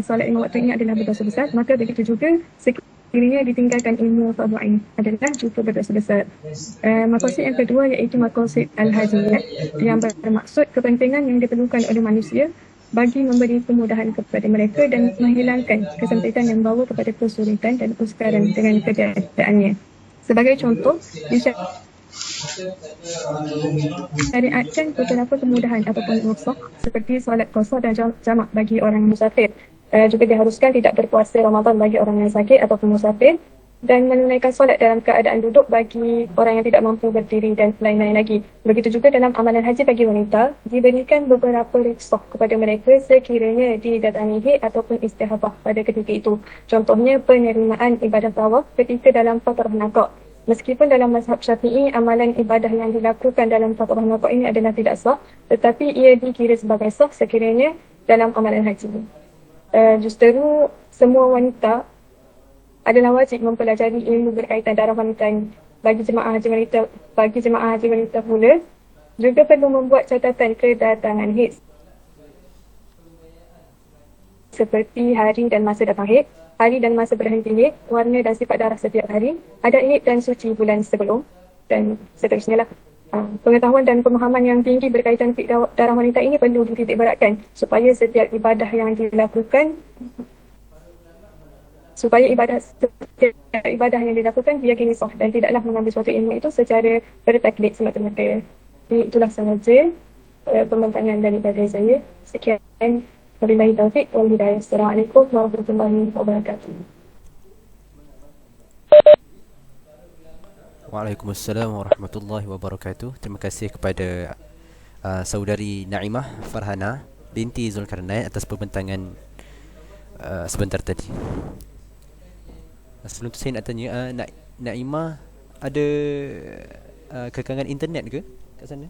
solat lima waktu ini adalah berdosa besar, maka begitu juga sekiranya ditinggalkan ilmu fardu ain adalah juga berdosa besar. Maksud yang kedua iaitu maksud al-hajiyah yang bermaksud kepentingan yang diperlukan oleh manusia bagi memberi kemudahan kepada mereka dan menghilangkan kesempitan yang membawa kepada kesulitan dan kesukaran dengan keadaannya. Sebagai contoh, disyariatkan beberapa kemudahan ataupun rukhsah seperti solat qasar dan jamak bagi orang musafir. Juga diharuskan tidak berpuasa Ramadan bagi orang yang sakit ataupun musafir dan menunaikan solat dalam keadaan duduk bagi orang yang tidak mampu berdiri dan lain-lain lagi. Begitu juga dalam amalan haji bagi wanita, diberikan beberapa rukhsah kepada mereka sekiranya didatangi haid ataupun istihadah pada ketika itu. Contohnya penerimaan ibadah tawaf ketika dalam fatrah naqah. Meskipun dalam mazhab Syafi'i, amalan ibadah yang dilakukan dalam fatrah naqah ini adalah tidak sah, tetapi ia dikira sebagai sah sekiranya dalam amalan haji. Justeru semua wanita adalah wajib mempelajari ilmu berkaitan darah wanita ini. Bagi jemaah haji wanita pula juga perlu membuat catatan kedatangan haid seperti hari dan masa datang haid, hari dan masa berhenti haid, warna dan sifat darah setiap hari, adat haid dan suci bulan sebelum dan seterusnya lah. Pengetahuan dan pemahaman yang tinggi berkaitan darah wanita ini perlu dititik beratkan supaya setiap ibadah yang dilakukan yang dilakukan diyakini sah dan tidaklah mengambil suatu ilmu itu secara bertaklid semata-mata. Itulah sahaja pembincangan daripada saya. Sekian. Wabillahi taufiq wal hidayah. Assalamualaikum warahmatullahi wabarakatuh. Waalaikumsalam warahmatullahi wabarakatuh. Terima kasih kepada saudari Naimah Farhana binti Zulkarnain atas pembentangan sebentar tadi. Sebelum tu saya nak tanya, Naimah ada kekangan internet ke kat sana?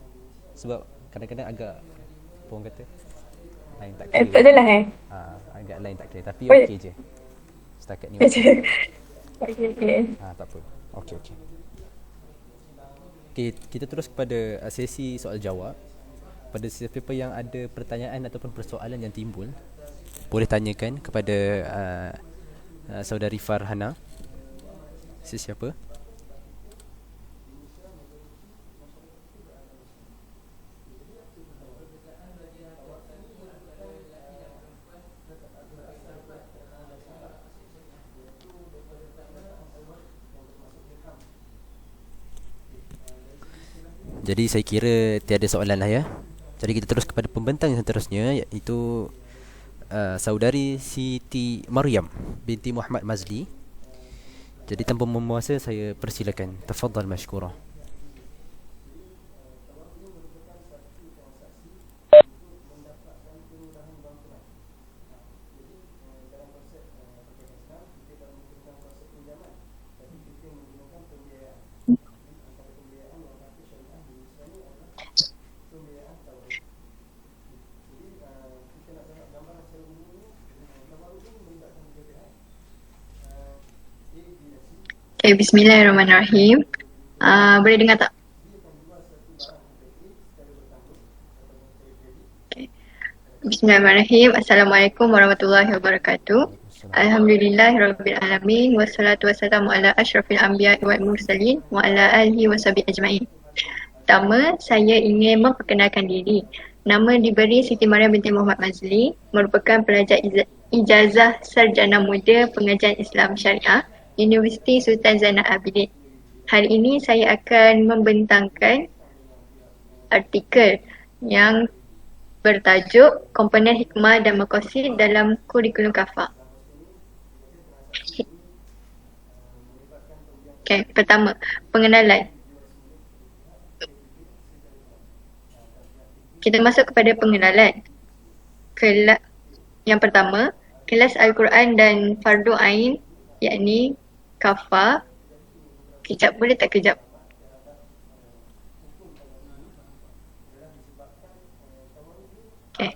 Sebab kadang-kadang agak apa orang kata line tak clear. Tak adalah agak line tak clear tapi okey je. Setakat ni okey. Okey. Tak apa. Okey. Okay, kita terus kepada sesi soal jawab. Pada sesiapa yang ada pertanyaan ataupun persoalan yang timbul, boleh tanyakan kepada saudari Farhana. Sesiapa? Jadi saya kira tiada soalan lah ya. Jadi kita terus kepada pembentang yang seterusnya, iaitu saudari Siti Maryam binti Muhammad Mazli. Jadi tanpa membuang masa, saya persilakan. Tafadhal mashkurah. Okay, bismillahirrahmanirrahim. Boleh dengar tak? Okay. Bismillahirrahmanirrahim. Assalamualaikum warahmatullahi wabarakatuh. Alhamdulillahirabbil alamin wassalatu wassalamu ala asyrafil anbiya'i wal mursalin wa ala alihi washabihi ajmain. Pertama, saya ingin memperkenalkan diri. Nama diberi Siti Maryam binti Muhammad Mazli, merupakan pelajar ijazah sarjana muda pengajian Islam Syariah Universiti Sultan Zainal Abidin. Hari ini saya akan membentangkan artikel yang bertajuk Komponen Hikmah dan Maqasid dalam Kurikulum Kafah. Okay, pertama, pengenalan. Kita masuk kepada pengenalan. Yang pertama, kelas Al-Quran dan Fardu Ain, yakni Kafah. Kejap, boleh tak kejap? Okay.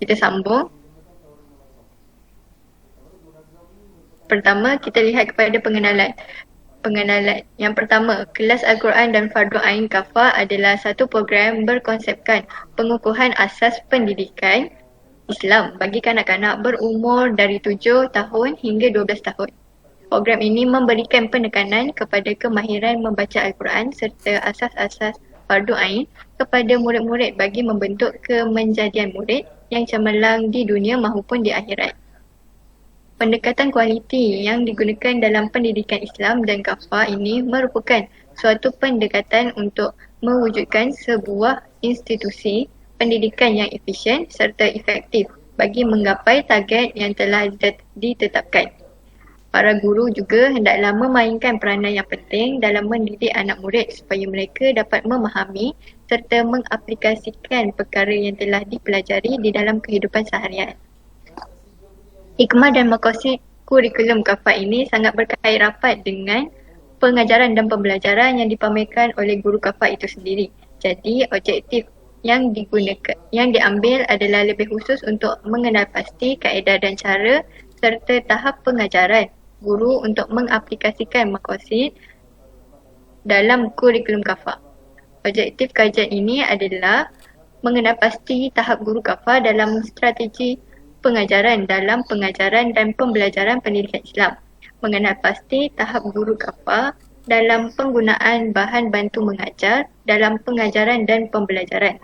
Kita sambung. Pertama, kita lihat kepada pengenalan. Yang pertama, kelas Al-Quran dan Fardu Ain Kafah adalah satu program berkonsepkan pengukuhan asas pendidikan Islam bagi kanak-kanak berumur dari 7 tahun hingga 12 tahun. Program ini memberikan penekanan kepada kemahiran membaca Al-Quran serta asas-asas fardu ain kepada murid-murid bagi membentuk kemenjadian murid yang cemerlang di dunia maupun di akhirat. Pendekatan kualiti yang digunakan dalam pendidikan Islam dan kafah ini merupakan suatu pendekatan untuk mewujudkan sebuah institusi pendidikan yang efisien serta efektif bagi menggapai target yang telah ditetapkan. Para guru juga hendaklah memainkan peranan yang penting dalam mendidik anak murid supaya mereka dapat memahami serta mengaplikasikan perkara yang telah dipelajari di dalam kehidupan seharian. Hikmah dan maqasid kurikulum kafah ini sangat berkait rapat dengan pengajaran dan pembelajaran yang dipamerkan oleh guru kafah itu sendiri. Jadi objektif yang diambil adalah lebih khusus untuk mengenal pasti kaedah dan cara serta tahap pengajaran guru untuk mengaplikasikan maqasid dalam kurikulum kafah. Objektif kajian ini adalah mengenal pasti tahap guru kafah dalam strategi pengajaran dalam pengajaran dan pembelajaran pendidikan Islam. Mengenal pasti tahap guru kafah dalam penggunaan bahan bantu mengajar dalam pengajaran dan pembelajaran.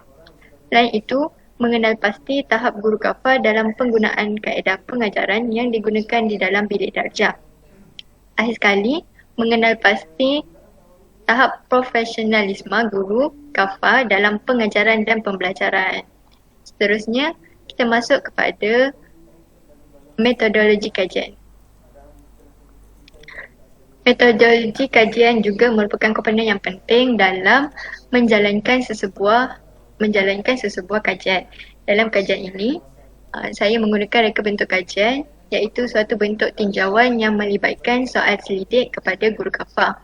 Selain itu, mengenal pasti tahap guru kafah dalam penggunaan kaedah pengajaran yang digunakan di dalam bilik darjah. Akhir sekali, mengenal pasti tahap profesionalisme guru kafah dalam pengajaran dan pembelajaran. Seterusnya, kita masuk kepada metodologi kajian. Metodologi kajian juga merupakan komponen yang penting dalam menjalankan sesebuah kajian. Dalam kajian ini, saya menggunakan reka bentuk kajian iaitu suatu bentuk tinjauan yang melibatkan soal selidik kepada guru kafah.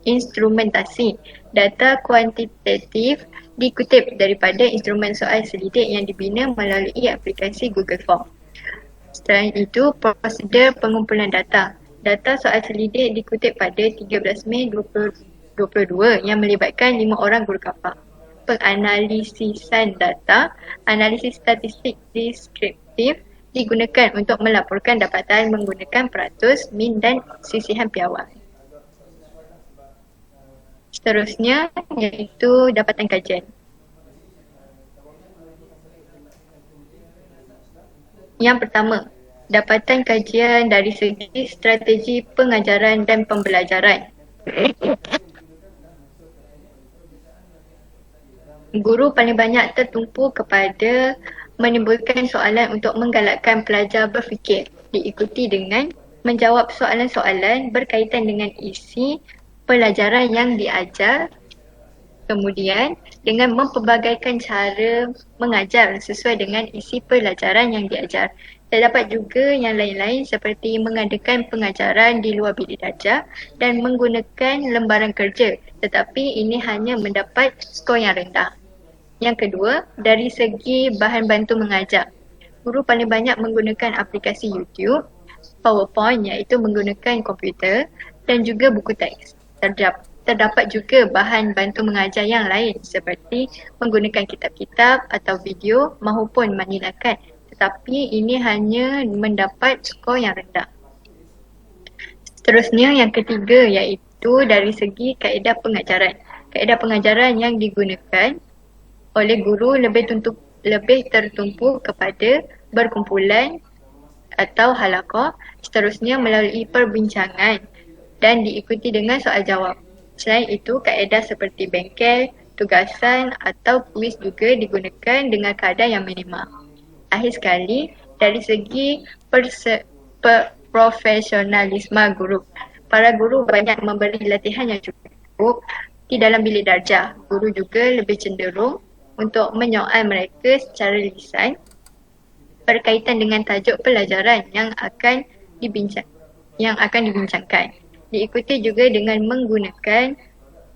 Instrumentasi data kuantitatif dikutip daripada instrumen soal selidik yang dibina melalui aplikasi Google Form. Selain itu, prosedur pengumpulan data. Data soal selidik dikutip pada 13 Mei 2022 yang melibatkan 5 orang guru kafah. Penganalisisan data, analisis statistik deskriptif digunakan untuk melaporkan dapatan menggunakan peratus, min dan sisihan piawai. Seterusnya iaitu dapatan kajian. Yang pertama, dapatan kajian dari segi strategi pengajaran dan pembelajaran. Guru paling banyak tertumpu kepada menimbulkan soalan untuk menggalakkan pelajar berfikir, diikuti dengan menjawab soalan-soalan berkaitan dengan isi pelajaran yang diajar, kemudian dengan mempelbagaikan cara mengajar sesuai dengan isi pelajaran yang diajar. Terdapat juga yang lain-lain seperti mengadakan pengajaran di luar bilik darjah dan menggunakan lembaran kerja, tetapi ini hanya mendapat skor yang rendah. Yang kedua, dari segi bahan bantu mengajar. Guru paling banyak menggunakan aplikasi YouTube, PowerPoint iaitu menggunakan komputer dan juga buku teks. Terdapat juga bahan bantu mengajar yang lain seperti menggunakan kitab-kitab atau video maupun manilakan, tetapi ini hanya mendapat skor yang rendah. Seterusnya yang ketiga iaitu dari segi kaedah pengajaran. Kaedah pengajaran yang digunakan oleh guru lebih tertumpu kepada berkumpulan atau halaqah, seterusnya melalui perbincangan dan diikuti dengan soal jawab. Selain itu, kaedah seperti bengkel, tugasan atau kuis juga digunakan dengan kadar yang minimal. Akhir sekali, dari segi profesionalisme guru. Para guru banyak memberi latihan yang cukup di dalam bilik darjah. Guru juga lebih cenderung untuk menyoal mereka secara lisan berkaitan dengan tajuk pelajaran yang akan dibincangkan. Diikuti juga dengan menggunakan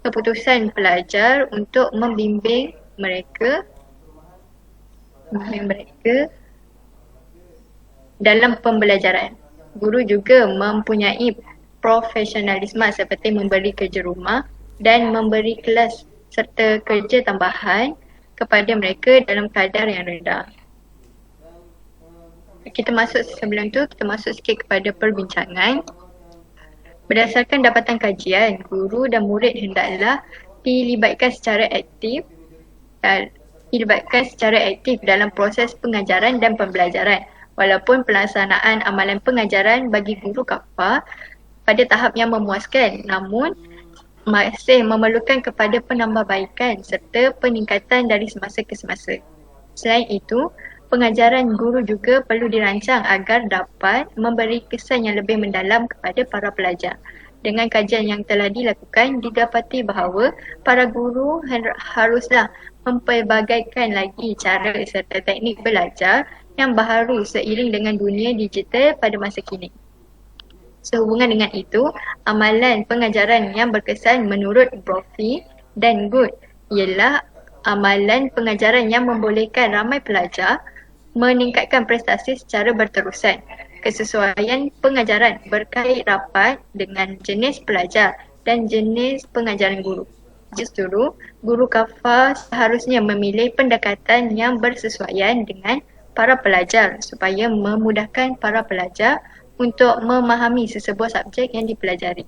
keputusan pelajar untuk membimbing mereka dalam pembelajaran. Guru juga mempunyai profesionalisme seperti memberi kerja rumah dan memberi kelas serta kerja tambahan kepada mereka dalam kadar yang rendah. kita masuk sikit kepada perbincangan. Berdasarkan dapatan kajian, guru dan murid hendaklah dilibatkan secara aktif dalam proses pengajaran dan pembelajaran. Walaupun pelaksanaan amalan pengajaran bagi guru kafah pada tahap yang memuaskan, namun masih memerlukan kepada penambahbaikan serta peningkatan dari semasa ke semasa. Selain itu, pengajaran guru juga perlu dirancang agar dapat memberi kesan yang lebih mendalam kepada para pelajar. Dengan kajian yang telah dilakukan, didapati bahawa para guru haruslah mempelbagaikan lagi cara serta teknik belajar yang baharu seiring dengan dunia digital pada masa kini. Sehubungan dengan itu, amalan pengajaran yang berkesan menurut Brophy dan Good ialah amalan pengajaran yang membolehkan ramai pelajar meningkatkan prestasi secara berterusan. Kesesuaian pengajaran berkait rapat dengan jenis pelajar dan jenis pengajaran guru. Justru, guru kafah seharusnya memilih pendekatan yang bersesuaian dengan para pelajar supaya memudahkan para pelajar untuk memahami sesebuah subjek yang dipelajari.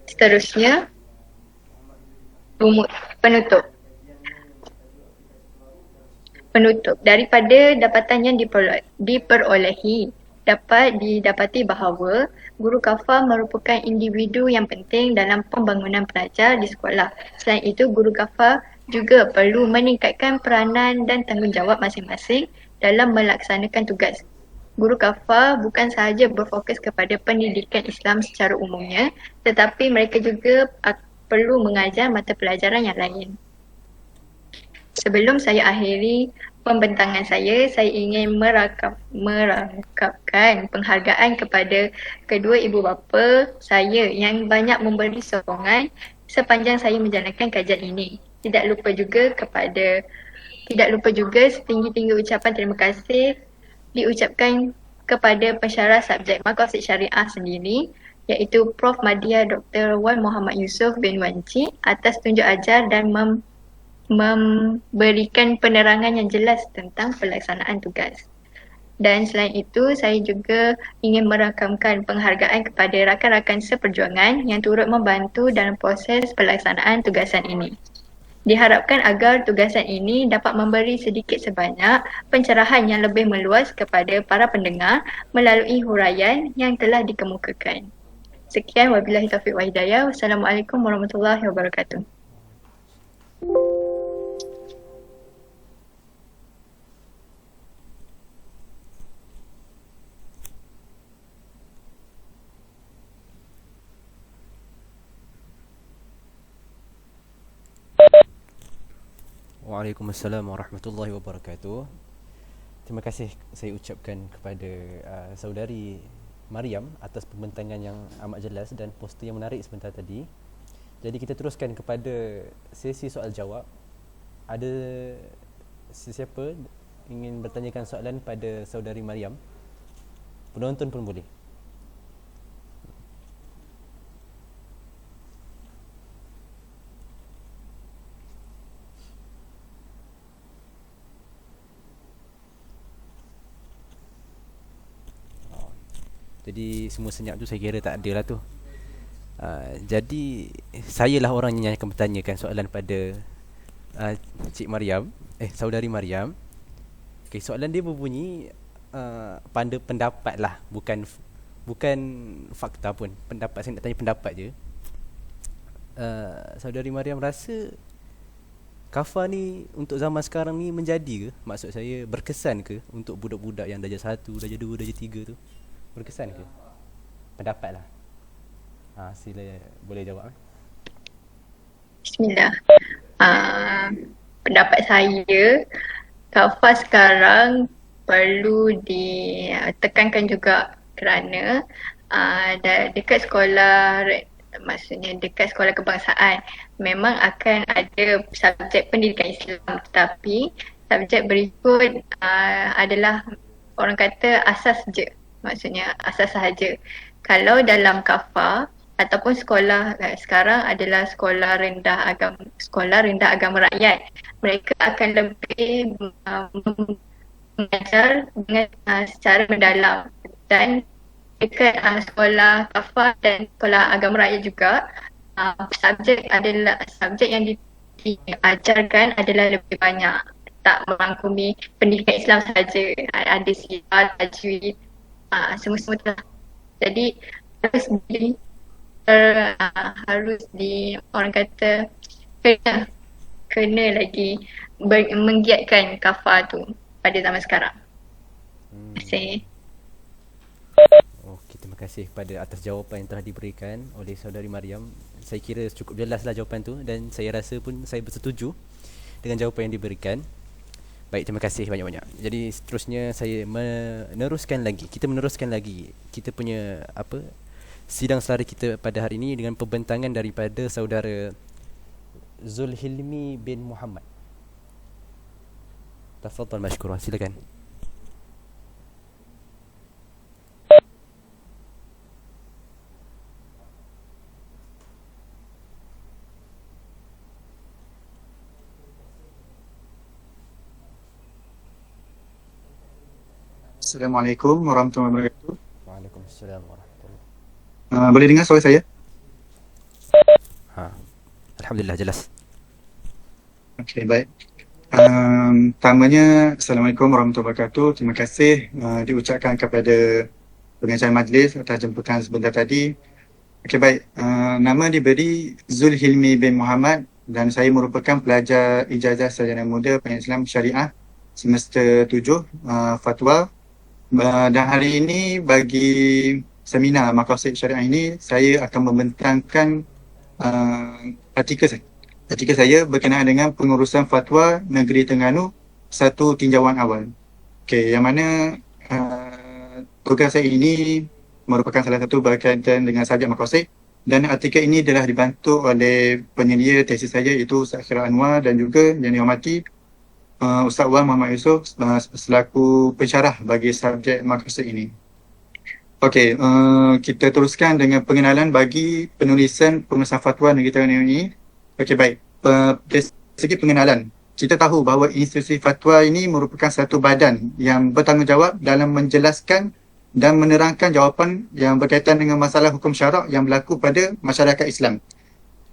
Seterusnya, penutup. Daripada dapatan yang diperolehi, dapat didapati bahawa guru kafah merupakan individu yang penting dalam pembangunan pelajar di sekolah. Selain itu, guru kafah juga perlu meningkatkan peranan dan tanggungjawab masing-masing dalam melaksanakan tugas. Guru kafah bukan sahaja berfokus kepada pendidikan Islam secara umumnya, tetapi mereka juga perlu mengajar mata pelajaran yang lain. Sebelum saya akhiri pembentangan saya ingin merakapkan penghargaan kepada kedua ibu bapa saya yang banyak memberi sokongan sepanjang saya menjalankan kajian ini. Tidak lupa juga setinggi-tinggi ucapan terima kasih diucapkan kepada pensyarah subjek Maqasid Syariah sendiri, iaitu Prof. Madya Dr. Wan Muhammad Yusof bin Wanci atas tunjuk ajar dan memberikan penerangan yang jelas tentang pelaksanaan tugas. Dan selain itu, saya juga ingin merakamkan penghargaan kepada rakan-rakan seperjuangan yang turut membantu dalam proses pelaksanaan tugasan ini. Diharapkan agar tugasan ini dapat memberi sedikit sebanyak pencerahan yang lebih meluas kepada para pendengar melalui huraian yang telah dikemukakan. Sekian, wabillahi taufiq wa hidayah. Wassalamualaikum warahmatullahi wabarakatuh. Waalaikumsalam warahmatullahi wabarakatuh. Terima kasih saya ucapkan kepada saudari Mariam atas pembentangan yang amat jelas dan poster yang menarik sebentar tadi. Jadi kita teruskan kepada sesi soal jawab. Ada sesiapa ingin bertanyakan soalan pada saudari Mariam? Penonton pun boleh. Jadi semua senyap tu saya kira tak ada lah tu. Jadi sayalah orang yang akan bertanyakan soalan pada Cik Mariam, saudari Mariam. Okay, soalan dia berbunyi pada pendapat lah, bukan fakta pun. Pendapat, saya nak tanya pendapat je. Saudari Mariam rasa kafah ni untuk zaman sekarang ni menjadi ke? Maksud saya berkesan ke untuk budak-budak yang darjah 1, darjah 2, darjah 3 tu? Berkesan ke? Pendapat lah. Sila boleh jawab. Bismillah. Pendapat saya, kafah sekarang perlu ditekankan juga kerana dekat sekolah, maksudnya dekat sekolah kebangsaan memang akan ada subjek pendidikan Islam, tetapi subjek berikut adalah orang kata asas je. Maksudnya asas sahaja. Kalau dalam kafah ataupun sekolah sekarang adalah sekolah rendah agama rakyat, mereka akan lebih mengajar dengan secara mendalam dan dekat sekolah kafah dan sekolah agama raya juga. Subjek yang diajarkan adalah lebih banyak, tak merangkumi pendidikan Islam sahaja, ada sirah, tajwid, semua-semua tu lah. Jadi harus di orang kata kena lagi menggiatkan kafah tu pada zaman sekarang. Terima kasih. Okey, terima kasih kepada atas jawapan yang telah diberikan oleh saudari Mariam. Saya kira cukup jelaslah jawapan tu dan saya rasa pun saya bersetuju dengan jawapan yang diberikan. Baik, terima kasih banyak-banyak. Jadi seterusnya saya meneruskan lagi. Kita punya sidang selari kita pada hari ini dengan pembentangan daripada saudara Zulhilmi bin Muhammad. Tafadhal mashkuran, silakan. Assalamualaikum warahmatullahi wabarakatuh. Waalaikumsalam warahmatullahi. Boleh dengar suara saya? Alhamdulillah, jelas. Okey, baik. Pertamanya, Assalamualaikum warahmatullahi wabarakatuh. Terima kasih diucapkan kepada pengacara majlis atas jemputan sebentar tadi. Okey, baik. Nama diberi Zulhilmi bin Muhammad dan saya merupakan pelajar ijazah sarjana muda Pendidikan Islam Syariah semester 7 fatwa. Dan hari ini bagi seminar Maqasid Syariah ini saya akan membentangkan artikel saya berkenaan dengan pengurusan fatwa Negeri Terengganu satu tinjauan awal. Okey, yang mana tugas saya ini merupakan salah satu berkaitan dengan subjek Maqasid dan artikel ini telah dibantu oleh penyedia tesis saya iaitu Ustaz Khairul Anwar dan juga yang dihormati Ustaz Wan Muhammad Yusof selaku pensyarah bagi subjek Maqasid ini. Okey, kita teruskan dengan pengenalan bagi penulisan pengurusan fatwa Negeri Terengganu ini. Okey, baik. Dari segi pengenalan, kita tahu bahawa institusi fatwa ini merupakan satu badan yang bertanggungjawab dalam menjelaskan dan menerangkan jawapan yang berkaitan dengan masalah hukum syarak yang berlaku pada masyarakat Islam.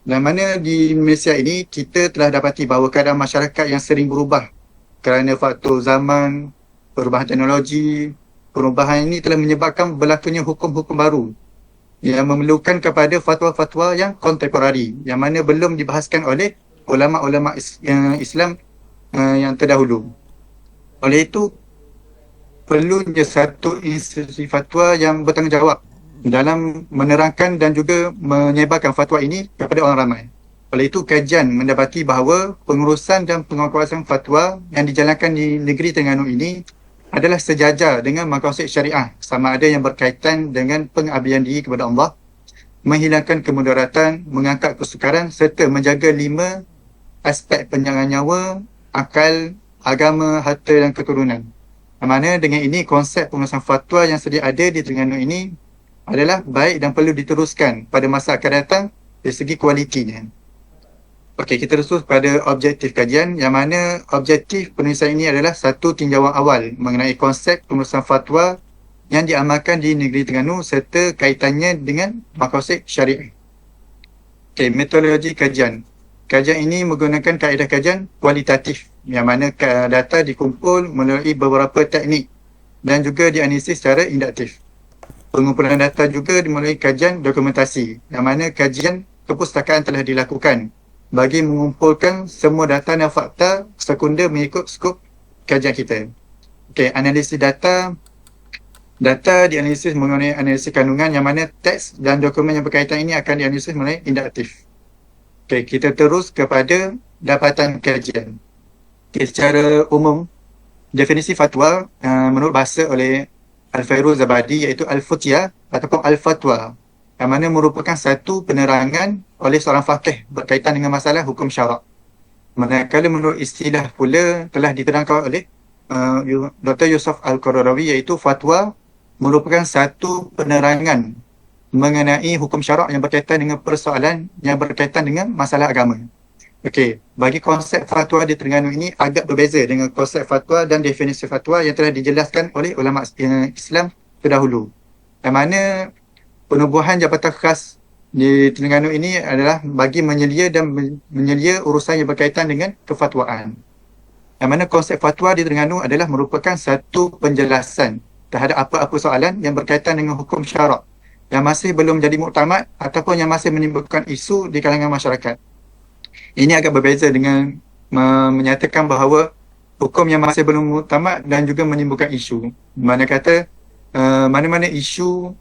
Dan mana di Malaysia ini kita telah dapati bahawa keadaan masyarakat yang sering berubah kerana faktor zaman, perubahan teknologi. Perubahan ini telah menyebabkan berlakunya hukum-hukum baru yang memerlukan kepada fatwa-fatwa yang kontemporari yang mana belum dibahaskan oleh ulama-ulama Islam yang terdahulu. Oleh itu, perlunya satu institusi fatwa yang bertanggungjawab dalam menerangkan dan juga menyebarkan fatwa ini kepada orang ramai. Oleh itu, kajian mendapati bahawa pengurusan dan penguasaan fatwa yang dijalankan di negeri Terengganu ini adalah sejajar dengan maqasid syariah, sama ada yang berkaitan dengan pengabdian diri kepada Allah, menghilangkan kemudaratan, mengangkat kesukaran serta menjaga 5 aspek penjagaan nyawa, akal, agama, harta dan keturunan. Mana dengan ini konsep pengurusan fatwa yang sedia ada di Terengganu ini adalah baik dan perlu diteruskan pada masa akan datang dari segi kualitinya. Okey, kita terus pada objektif kajian yang mana objektif penulisan ini adalah satu tinjauan awal mengenai konsep pengurusan fatwa yang diamalkan di negeri Terengganu serta kaitannya dengan maqasid syariah. Okey, metodologi kajian. Kajian ini menggunakan kaedah kajian kualitatif yang mana data dikumpul melalui beberapa teknik dan juga dianalisis secara induktif. Pengumpulan data juga melalui kajian dokumentasi yang mana kajian kepustakaan telah dilakukan bagi mengumpulkan semua data dan fakta sekunder mengikut skop kajian kita. Okey, analisis data. Data dianalisis mengenai analisis kandungan yang mana teks dan dokumen yang berkaitan ini akan dianalisis melalui induktif. Okey, kita terus kepada dapatan kajian. Okey, secara umum, definisi fatwa menurut bahasa oleh Al-Fairuz Zabadi iaitu Al-Futiyah ataupun Al-Fatwa yang mana merupakan satu penerangan oleh seorang faqih berkaitan dengan masalah hukum syarak. Manakala menurut istilah pula telah diterangkan oleh Dr. Yusof Al-Qaradawi iaitu fatwa merupakan satu penerangan mengenai hukum syarak yang berkaitan dengan persoalan yang berkaitan dengan masalah agama. Okey, bagi konsep fatwa di Terengganu ini agak berbeza dengan konsep fatwa dan definisi fatwa yang telah dijelaskan oleh ulama Islam terdahulu. Yang mana penubuhan jabatan khas di Terengganu ini adalah bagi menyelia dan menyelia urusan yang berkaitan dengan kefatwaan. Yang mana konsep fatwa di Terengganu adalah merupakan satu penjelasan terhadap apa-apa soalan yang berkaitan dengan hukum syarak yang masih belum jadi muktamad ataupun yang masih menimbulkan isu di kalangan masyarakat. Ini agak berbeza dengan menyatakan bahawa hukum yang masih belum muktamad dan juga menimbulkan isu. Mana kata mana-mana isu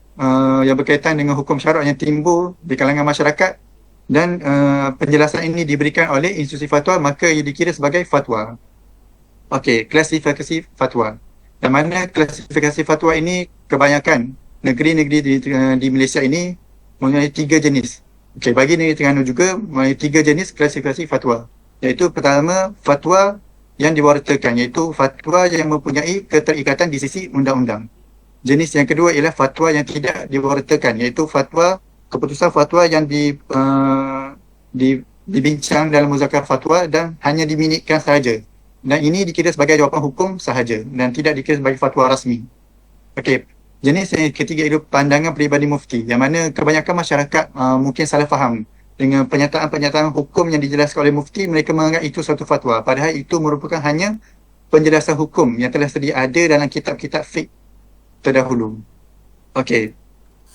yang berkaitan dengan hukum syarak yang timbul di kalangan masyarakat dan penjelasan ini diberikan oleh institusi fatwa, maka ia dikira sebagai fatwa. Okey, klasifikasi fatwa. Yang mana klasifikasi fatwa ini kebanyakan negeri-negeri di Malaysia ini mempunyai 3 jenis. Okey, bagi negeri Terengganu juga mempunyai 3 jenis klasifikasi fatwa. Iaitu pertama, fatwa yang diwartakan, iaitu fatwa yang mempunyai keterikatan di sisi undang-undang. Jenis yang kedua ialah fatwa yang tidak diwartakan, iaitu keputusan fatwa yang dibincang dalam muzakarah fatwa dan hanya diminitkan sahaja. Dan ini dikira sebagai jawapan hukum sahaja dan tidak dikira sebagai fatwa rasmi. Okey, jenis yang ketiga itu pandangan peribadi mufti, yang mana kebanyakan masyarakat mungkin salah faham dengan pernyataan-pernyataan hukum yang dijelaskan oleh mufti. Mereka menganggap itu satu fatwa, padahal itu merupakan hanya penjelasan hukum yang telah sedia ada dalam kitab-kitab fiqh terdahulu. Okey,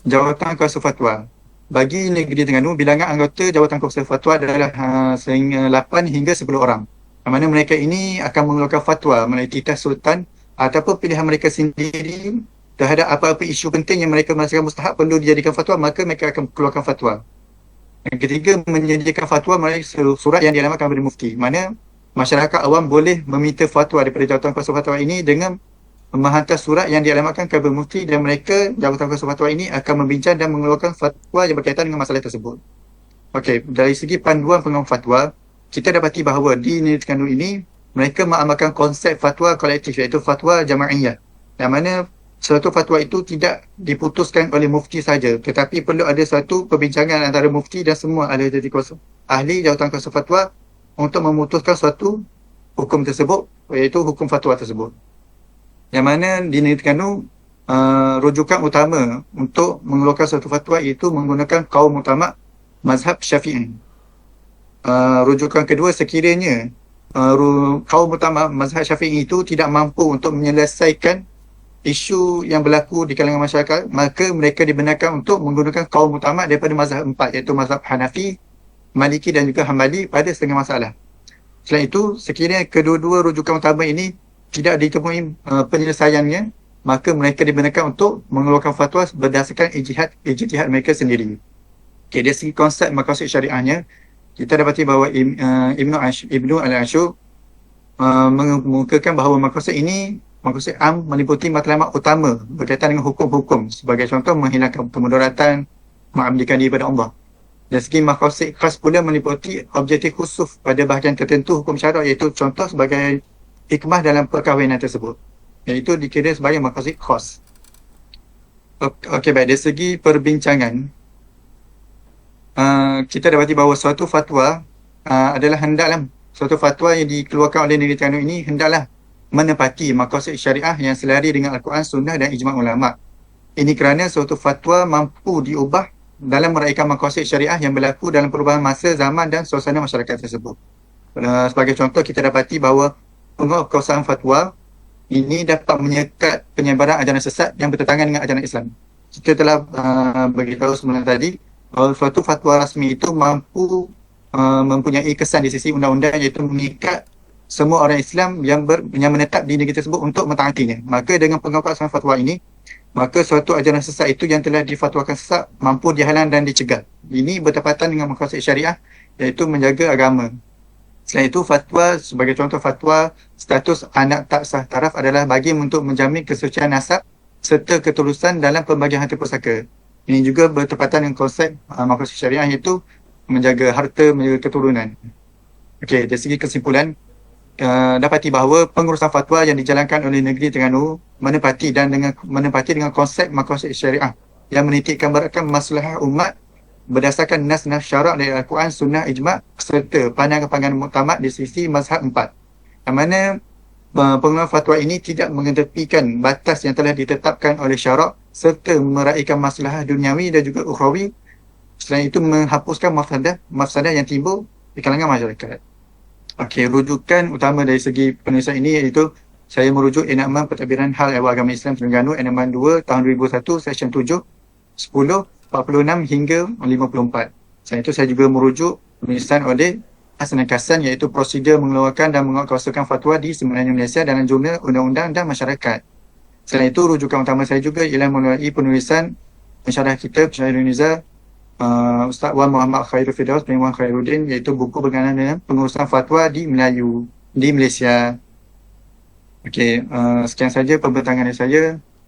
jawatan kuasa fatwa. Bagi negeri Terengganu, bilangan anggota jawatan kuasa fatwa adalah 8 hingga 10 orang. Yang mana mereka ini akan mengeluarkan fatwa melalui titah sultan ataupun pilihan mereka sendiri terhadap apa-apa isu penting yang mereka merasakan mustahak perlu dijadikan fatwa, maka mereka akan keluarkan fatwa. Yang ketiga, menyediakan fatwa melalui surat yang dialamatkan kepada mufti. Mana masyarakat awam boleh meminta fatwa daripada jawatan kuasa fatwa ini dengan menghantar surat yang dialamatkan kepada mufti, dan mereka, jawatan kuasa fatwa ini akan membincang dan mengeluarkan fatwa yang berkaitan dengan masalah tersebut. Okey, dari segi panduan pengamal fatwa, kita dapati bahawa di negeri Terengganu ini mereka mengamalkan konsep fatwa kolektif, iaitu fatwa jamaiyah. Yang mana suatu fatwa itu tidak diputuskan oleh mufti saja, tetapi perlu ada satu perbincangan antara mufti dan semua ahli jawatan kuasa fatwa untuk memutuskan suatu hukum tersebut, iaitu hukum fatwa tersebut. Yang mana di negeri Terengganu rujukan utama untuk mengeluarkan suatu fatwa iaitu menggunakan kaum ulama mazhab Syafi'i. Rujukan kedua, sekiranya kaum ulama mazhab Syafi'i itu tidak mampu untuk menyelesaikan isu yang berlaku di kalangan masyarakat, maka mereka dibenarkan untuk menggunakan kaum ulama daripada mazhab 4, iaitu mazhab Hanafi, Maliki dan juga Hambali pada setengah masalah. Selain itu, sekiranya kedua-dua rujukan utama ini tidak ditemui penyelesaiannya, maka mereka dibenarkan untuk mengeluarkan fatwa berdasarkan ijtihad mereka sendiri. Okay, dari segi konsep maqasid syariahnya, kita dapati bahawa Ibnu Al-Ashur mengemukakan bahawa maqasid am meliputi matlamat utama berkaitan dengan hukum-hukum. Sebagai contoh, menghilangkan kemudaratan, mengabdikan diri kepada Allah. Dari segi maqasid khas pula meliputi objektif khusus pada bahagian tertentu hukum syarak, iaitu contoh sebagai hikmah dalam perkahwinan tersebut, iaitu dikira sebagai maqasid khas. Okey, baik. Dari segi perbincangan, kita dapati bahawa suatu fatwa suatu fatwa yang dikeluarkan oleh negeri Terengganu ini hendaklah menepati maqasid syariah yang selari dengan Al-Quran, Sunnah dan ijma' ulama'. Ini kerana suatu fatwa mampu diubah dalam meraihkan maqasid syariah yang berlaku dalam perubahan masa, zaman dan suasana masyarakat tersebut. Sebagai contoh, kita dapati bahawa penguatkuasaan fatwa ini dapat menyekat penyebaran ajaran sesat yang bertentangan dengan ajaran Islam. Kita telah beritahu sebelum tadi bahawa suatu fatwa rasmi itu mampu mempunyai kesan di sisi undang-undang, iaitu mengikat semua orang Islam yang menetap di negeri tersebut untuk mentaatinya. Maka dengan penguatkuasaan fatwa ini, maka suatu ajaran sesat itu yang telah difatwakan sesat mampu dihalang dan dicegah. Ini bertepatan dengan maqasid syariah, iaitu menjaga agama. Selain itu, fatwa, sebagai contoh fatwa status anak tak sah taraf adalah bagi untuk menjamin kesucian nasab serta ketulusan dalam pembagian harta pusaka. Ini juga bertepatan dengan konsep maqasid syariah, iaitu menjaga harta, menjaga keturunan. Okey, dari segi kesimpulan, dapati bahawa pengurusan fatwa yang dijalankan oleh negeri Terengganu menepati dengan konsep maqasid syariah yang menitikkan beratkan maslahah umat berdasarkan nas-nas syarak dari Al-Quran, Sunnah, Ijma' serta pandangan-pandangan muktamad di sisi mazhab 4. Yang mana pengeluaran fatwa ini tidak mengetepikan batas yang telah ditetapkan oleh syarak serta meraihkan masalah duniawi dan juga ukhrawi. Selain itu menghapuskan mafsadah yang timbul di kalangan masyarakat. Okey, rujukan utama dari segi penulisan ini iaitu saya merujuk Enakman Pentadbiran Hal Ehwal Agama Islam Terengganu Enakman 2 tahun 2001 Seksyen 7 10 46 hingga 54. Selain itu saya juga merujuk penulisan oleh Hasan Kasan iaitu prosedur mengeluarkan dan menguatkuasakan fatwa di Semenanjung Malaysia dalam jurnal undang-undang dan masyarakat. Selain itu rujukan utama saya juga ialah melalui penulisan pensyarah kita Pensyarah Indonesia Ustaz Wan Muhammad Khairul Firdaus bin Wan Khairuddin iaitu buku berkenaan dengan pengurusan fatwa di Melayu di Malaysia. Okey, sekian saja pembentangan dari saya.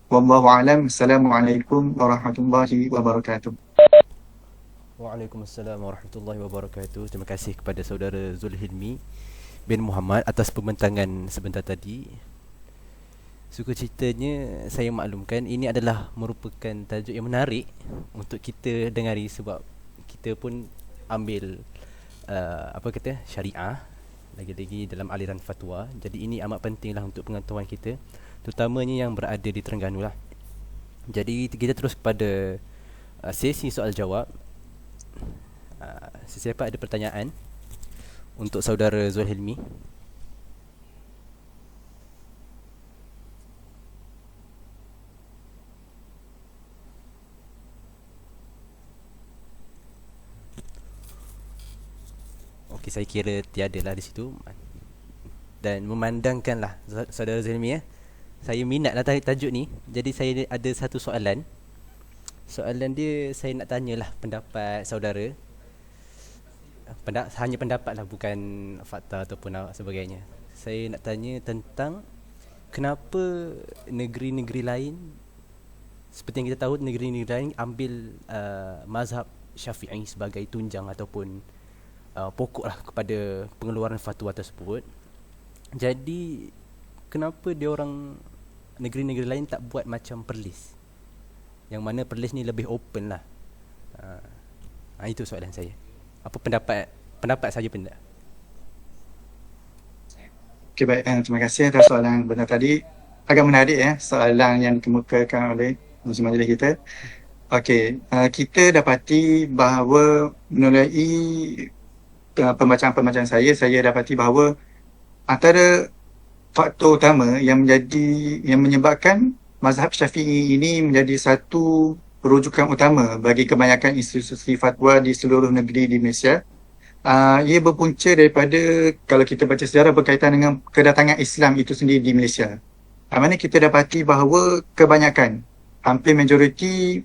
Wallahu a'lam. Assalamualaikum warahmatullahi wabarakatuh. Waalaikumsalam warahmatullahi wabarakatuh. Terima kasih kepada saudara Zulhilmi bin Muhammad atas pembentangan sebentar tadi. Suka ceritanya saya maklumkan ini adalah merupakan tajuk yang menarik untuk kita dengari sebab kita pun ambil syariah lagi-lagi dalam aliran fatwa. Jadi ini amat pentinglah untuk pengetahuan kita, terutamanya yang berada di Terengganu lah. Jadi kita terus kepada sesi soal jawab. Sesiapa ada pertanyaan untuk saudara Zulhilmi? Okey, saya kira tiada lah di situ. Dan memandangkanlah saudara Zulhilmi saya minat lah tajuk ni. Jadi saya ada satu soalan. Soalan dia saya nak tanyalah pendapat saudara. Hanya pendapat lah, bukan fakta ataupun sebagainya. Saya nak tanya tentang kenapa negeri-negeri lain, seperti yang kita tahu, negeri-negeri lain ambil mazhab Syafi'i sebagai tunjang ataupun pokok lah kepada pengeluaran fatwa tersebut. Jadi kenapa dia orang negeri-negeri lain tak buat macam Perlis, yang mana Perlis ni lebih open lah. Itu soalan saya. Apa pendapat saja benda. Okey, baik. Terima kasih atas soalan benar tadi. Agak menarik soalan yang dikemukakan oleh musim majlis kita. Okey, kita dapati bahawa melalui pembacaan-pembacaan saya dapati bahawa antara faktor utama yang menyebabkan mazhab Syafi'i ini menjadi satu rujukan utama bagi kebanyakan institusi fatwa di seluruh negeri di Malaysia. Ia berpunca daripada, kalau kita baca sejarah, berkaitan dengan kedatangan Islam itu sendiri di Malaysia. Mana kita dapati bahawa kebanyakan, hampir majoriti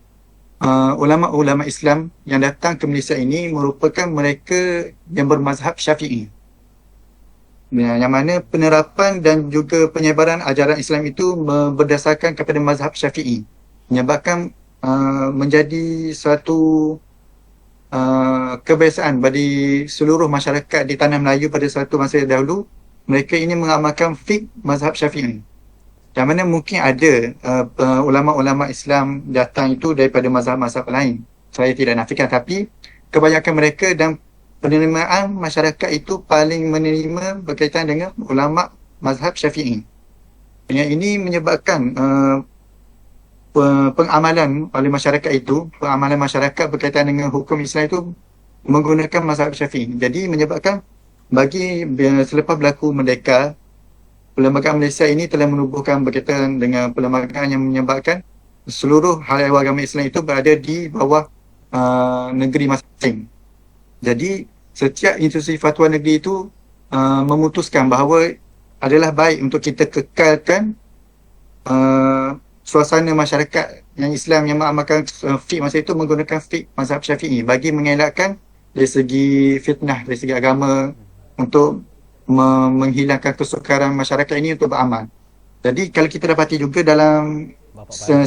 ulama-ulama Islam yang datang ke Malaysia ini merupakan mereka yang bermazhab Syafi'i. Yang mana penerapan dan juga penyebaran ajaran Islam itu berdasarkan kepada mazhab Syafi'i, menyebabkan menjadi suatu kebiasaan bagi seluruh masyarakat di tanah Melayu pada suatu masa dahulu. Mereka ini mengamalkan fiqh mazhab Syafi'i. Yang mana mungkin ada ulama-ulama Islam datang itu daripada mazhab-mazhab lain. Saya tidak nafikan, tapi kebanyakan mereka dan penerimaan masyarakat itu paling menerima berkaitan dengan ulama mazhab Syafi'i. Yang ini menyebabkan pengamalan oleh masyarakat itu, pengamalan masyarakat berkaitan dengan hukum Islam itu menggunakan mazhab Syafi'i. Jadi menyebabkan selepas berlaku merdeka, perlembagaan Malaysia ini telah menubuhkan berkaitan dengan perlembagaan yang menyebabkan seluruh hal ehwal agama Islam itu berada di bawah negeri masing-masing. Jadi setiap institusi fatwa negeri itu memutuskan bahawa adalah baik untuk kita kekalkan suasana masyarakat yang Islam yang mengamalkan fiqh masa itu menggunakan fiqh mazhab Syafi'i bagi mengelakkan dari segi fitnah, dari segi agama, untuk menghilangkan kesukaran masyarakat ini untuk beramal. Jadi kalau kita dapati juga dalam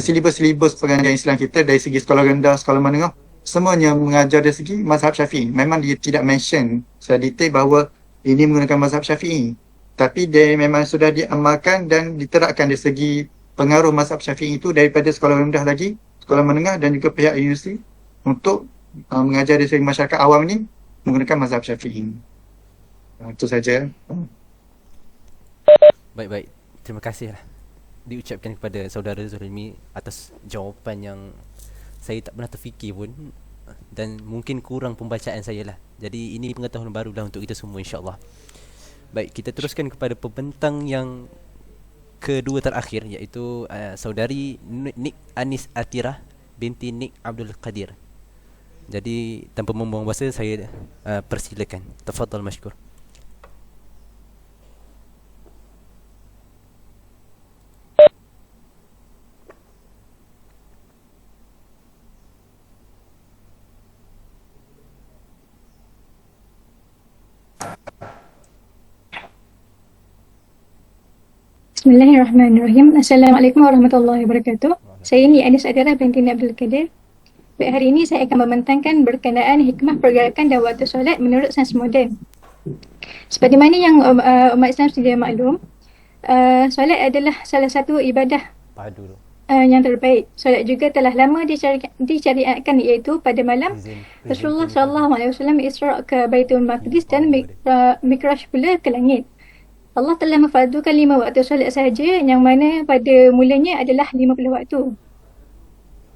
silibus-silibus pengajian Islam kita dari segi sekolah rendah, sekolah menengah, semuanya mengajar dari segi mazhab Syafi'i. Memang dia tidak mention secara detail bahawa ini menggunakan mazhab Syafi'i, tapi dia memang sudah diamalkan dan diterapkan dari segi pengaruh mazhab Syafi'i itu daripada sekolah rendah lagi, sekolah menengah dan juga pihak universiti untuk mengajar di segi masyarakat awam ni menggunakan mazhab Syafi'i. Itu saja. Baik-baik. Terima kasih lah diucapkan kepada saudara Zulmi atas jawapan yang saya tak pernah terfikir pun, dan mungkin kurang pembacaan saya lah. Jadi ini pengetahuan baru lah untuk kita semua, insyaAllah. Baik, kita teruskan kepada pembentang yang kedua terakhir, iaitu saudari Nik Anis Atirah binti Nik Abdul Qadir. Jadi tanpa membuang masa, saya persilakan. Tafadhal mashkur. Bismillahirrahmanirrahim. Assalamualaikum warahmatullahi wabarakatuh. Saya Nik Anis Atirah binti Nik Abdul Qadir. Baik, hari ini saya akan membentangkan berkenaan hikmah pergerakan dan waktu solat menurut sains moden. Seperti mana yang umat Islam sedia maklum, solat adalah salah satu ibadah Padu. yang terbaik. Solat juga telah lama disyariatkan, iaitu pada malam Rasulullah SAW Isra' ke Baitul Maqdis dan Mikraj pula ke langit. Allah telah memfardukan 5 waktu solat sahaja, yang mana pada mulanya adalah 50 waktu.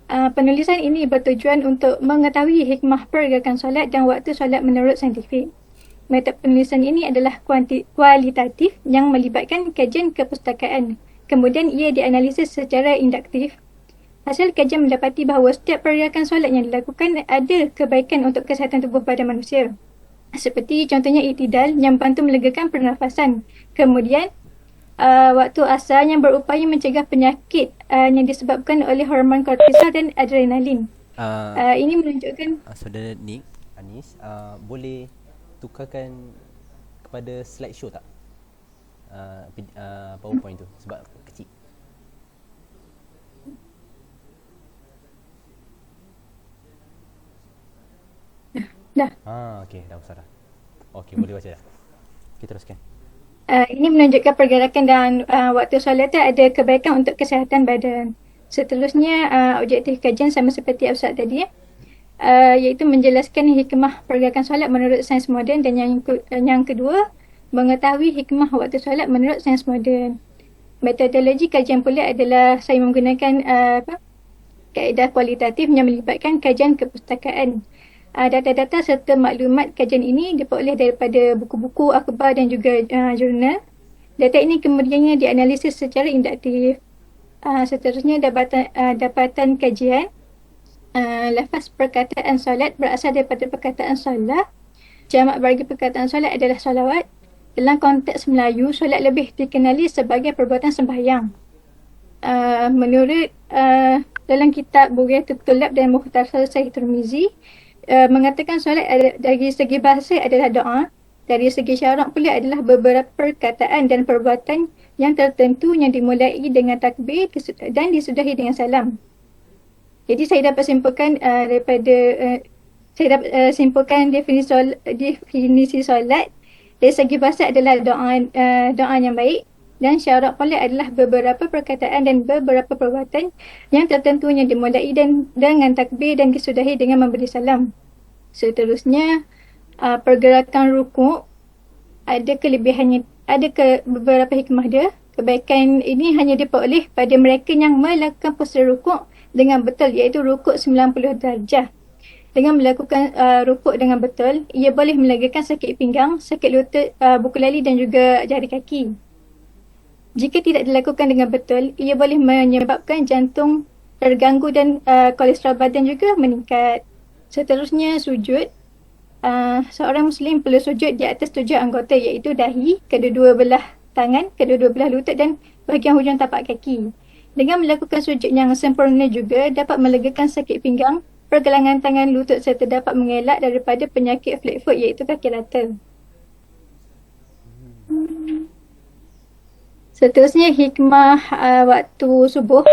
Penulisan ini bertujuan untuk mengetahui hikmah pergerakan solat dan waktu solat menurut saintifik. Metod penulisan ini adalah kualitatif yang melibatkan kajian kepustakaan. Kemudian ia dianalisis secara induktif. Hasil kajian mendapati bahawa setiap pergerakan solat yang dilakukan ada kebaikan untuk kesihatan tubuh pada manusia. Seperti contohnya iktidal yang membantu melegakan pernafasan. Kemudian waktu asar yang berupaya mencegah penyakit yang disebabkan oleh hormon kortisol dan adrenalin. Ini menunjukkan Saudara Nik Anis, boleh tukarkan kepada slideshow tak? PowerPoint tu sebab kecil. dah. Okey, dah usah dah. Okey, boleh baca dah. Kita teruskan. Ini menunjukkan pergerakan dan waktu solat ada kebaikan untuk kesihatan badan. Seterusnya, objektif kajian sama seperti Ustaz tadi, iaitu menjelaskan hikmah pergerakan solat menurut sains moden, dan yang kedua, mengetahui hikmah waktu solat menurut sains moden. Metodologi kajian pula adalah saya menggunakan kaedah kualitatif yang melibatkan kajian kepustakaan. Data-data serta maklumat kajian ini diperoleh daripada buku-buku, akhbar dan juga jurnal. Data ini kemudiannya dianalisis secara induktif. Seterusnya, dapatan kajian. Lafaz perkataan solat berasal daripada perkataan solat. Jamak bagi perkataan solat adalah solawat. Dalam konteks Melayu, solat lebih dikenali sebagai perbuatan sembahyang. Menurut dalam kitab Bughayatul Tulab dan Mukhtasar Sahih Tirmizi, mengatakan solat dari segi bahasa adalah doa, dari segi syarak pula adalah beberapa perkataan dan perbuatan yang tertentu yang dimulai dengan takbir dan disudahi dengan salam. Jadi saya dapat simpulkan simpulkan definisi solat dari segi bahasa adalah doa yang baik, dan syarak pula adalah beberapa perkataan dan beberapa perbuatan yang tertentu yang dimulai dengan takbir dan disudahi dengan memberi salam. Seterusnya, pergerakan rukuk ada kelebihannya, beberapa hikmah dia. Kebaikan ini hanya diperoleh pada mereka yang melakukan postur rukuk dengan betul, iaitu rukuk 90 darjah. Dengan melakukan rukuk dengan betul, ia boleh melegakan sakit pinggang, sakit lutut, buku lali dan juga jari kaki. Jika tidak dilakukan dengan betul, ia boleh menyebabkan jantung terganggu dan kolesterol badan juga meningkat. Seterusnya, sujud. Seorang Muslim perlu sujud di atas 7 anggota, iaitu dahi, kedua-dua belah tangan, kedua-dua belah lutut dan bahagian hujung tapak kaki. Dengan melakukan sujud yang sempurna juga dapat melegakan sakit pinggang, pergelangan tangan, lutut serta dapat mengelak daripada penyakit flat foot, iaitu kaki rata. Seterusnya, hikmah waktu subuh.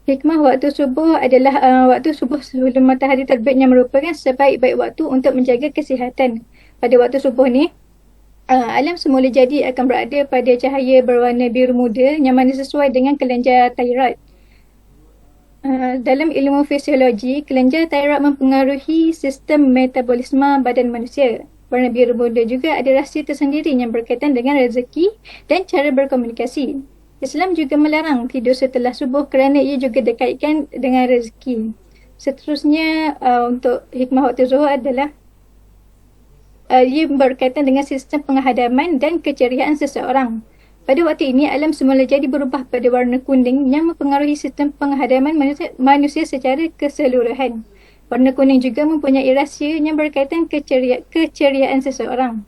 Hikmah waktu subuh adalah waktu subuh sebelum matahari terbit yang merupakan sebaik-baik waktu untuk menjaga kesihatan. Pada waktu subuh ni, alam semula jadi akan berada pada cahaya berwarna biru muda yang mana sesuai dengan kelenjar thyroid. Dalam ilmu fisiologi, kelenjar thyroid mempengaruhi sistem metabolisme badan manusia. Warna biru muda juga ada rahsia tersendiri yang berkaitan dengan rezeki dan cara berkomunikasi. Islam juga melarang tidur setelah subuh kerana ia juga dikaitkan dengan rezeki. Seterusnya, untuk hikmah waktu zuhur adalah ia berkaitan dengan sistem penghadaman dan keceriaan seseorang. Pada waktu ini, alam semula jadi berubah pada warna kuning yang mempengaruhi sistem penghadaman manusia secara keseluruhan. Warna kuning juga mempunyai rahsia yang berkaitan keceriaan seseorang.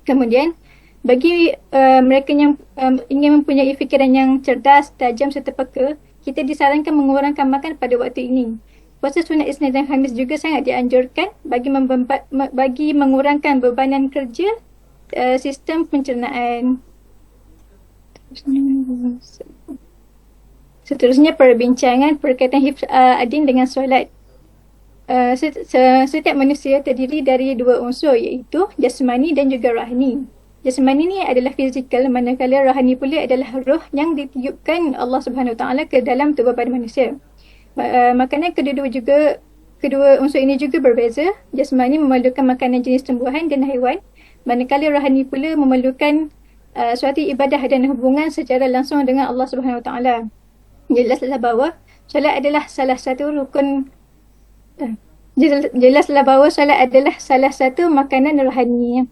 Kemudian, bagi mereka yang ingin mempunyai fikiran yang cerdas, tajam serta peka, kita disarankan mengurangkan makan pada waktu ini. Puasa sunat Isnin dan Khamis juga sangat dianjurkan bagi mengurangkan bebanan kerja sistem pencernaan. Seterusnya, perbincangan berkaitan hifz adin dengan solat. Setiap manusia terdiri dari dua unsur, iaitu jasmani dan juga rohani. Jasmani ni adalah fizikal, manakala rohani pula adalah roh yang ditiupkan Allah Subhanahu Wa Taala ke dalam tubuh badan manusia. Makanan kedua unsur ini juga berbeza. Jasmani memerlukan makanan jenis tumbuhan dan haiwan, manakala rohani pula memerlukan suatu ibadah dan hubungan secara langsung dengan Allah Subhanahu Wa Taala. Jelaslah bahawa solat adalah salah satu makanan rohani.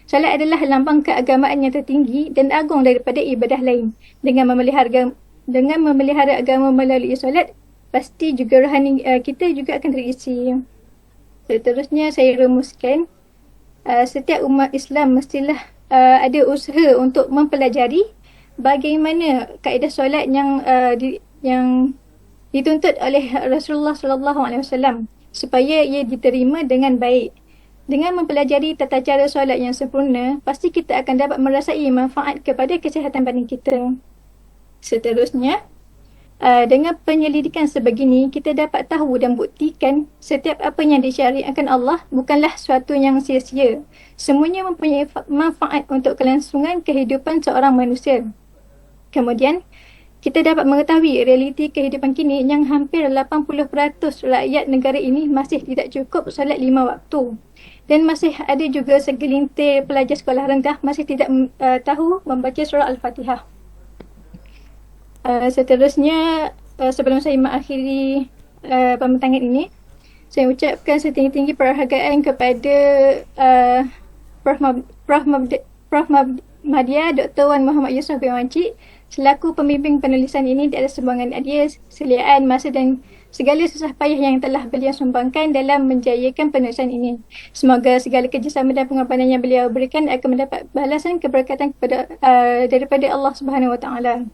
Solat adalah lambang keagamaan yang tertinggi dan agung daripada ibadah lain. Dengan memelihara agama melalui solat, pasti juga rohani kita juga akan terisi. Seterusnya, saya rumuskan, setiap umat Islam mestilah ada usaha untuk mempelajari bagaimana kaedah solat yang dituntut oleh Rasulullah SAW supaya ia diterima dengan baik. Dengan mempelajari tata cara solat yang sempurna, pasti kita akan dapat merasai manfaat kepada kesihatan badan kita. Seterusnya, dengan penyelidikan sebegini, kita dapat tahu dan buktikan setiap apa yang disyariatkan Allah bukanlah suatu yang sia-sia. Semuanya mempunyai manfaat untuk kelangsungan kehidupan seorang manusia. Kemudian, kita dapat mengetahui realiti kehidupan kini yang hampir 80% rakyat negara ini masih tidak cukup solat 5 waktu. Dan masih ada juga segelintir pelajar sekolah rendah masih tidak tahu membaca surah Al-Fatihah. Seterusnya, sebelum saya mengakhiri pembentangan ini, saya ucapkan setinggi-tinggi penghargaan kepada Prof. Madya Dr. Wan Muhammad Yusof bin Wancik selaku pembimbing penulisan ini di atas sumbangan idea, seliaan, masa dan segala susah payah yang telah beliau sumbangkan dalam menjayakan penulisan ini. Semoga segala kerjasama dan pengorbanan yang beliau berikan akan mendapat balasan keberkatan daripada Allah Subhanahu Wa Taala.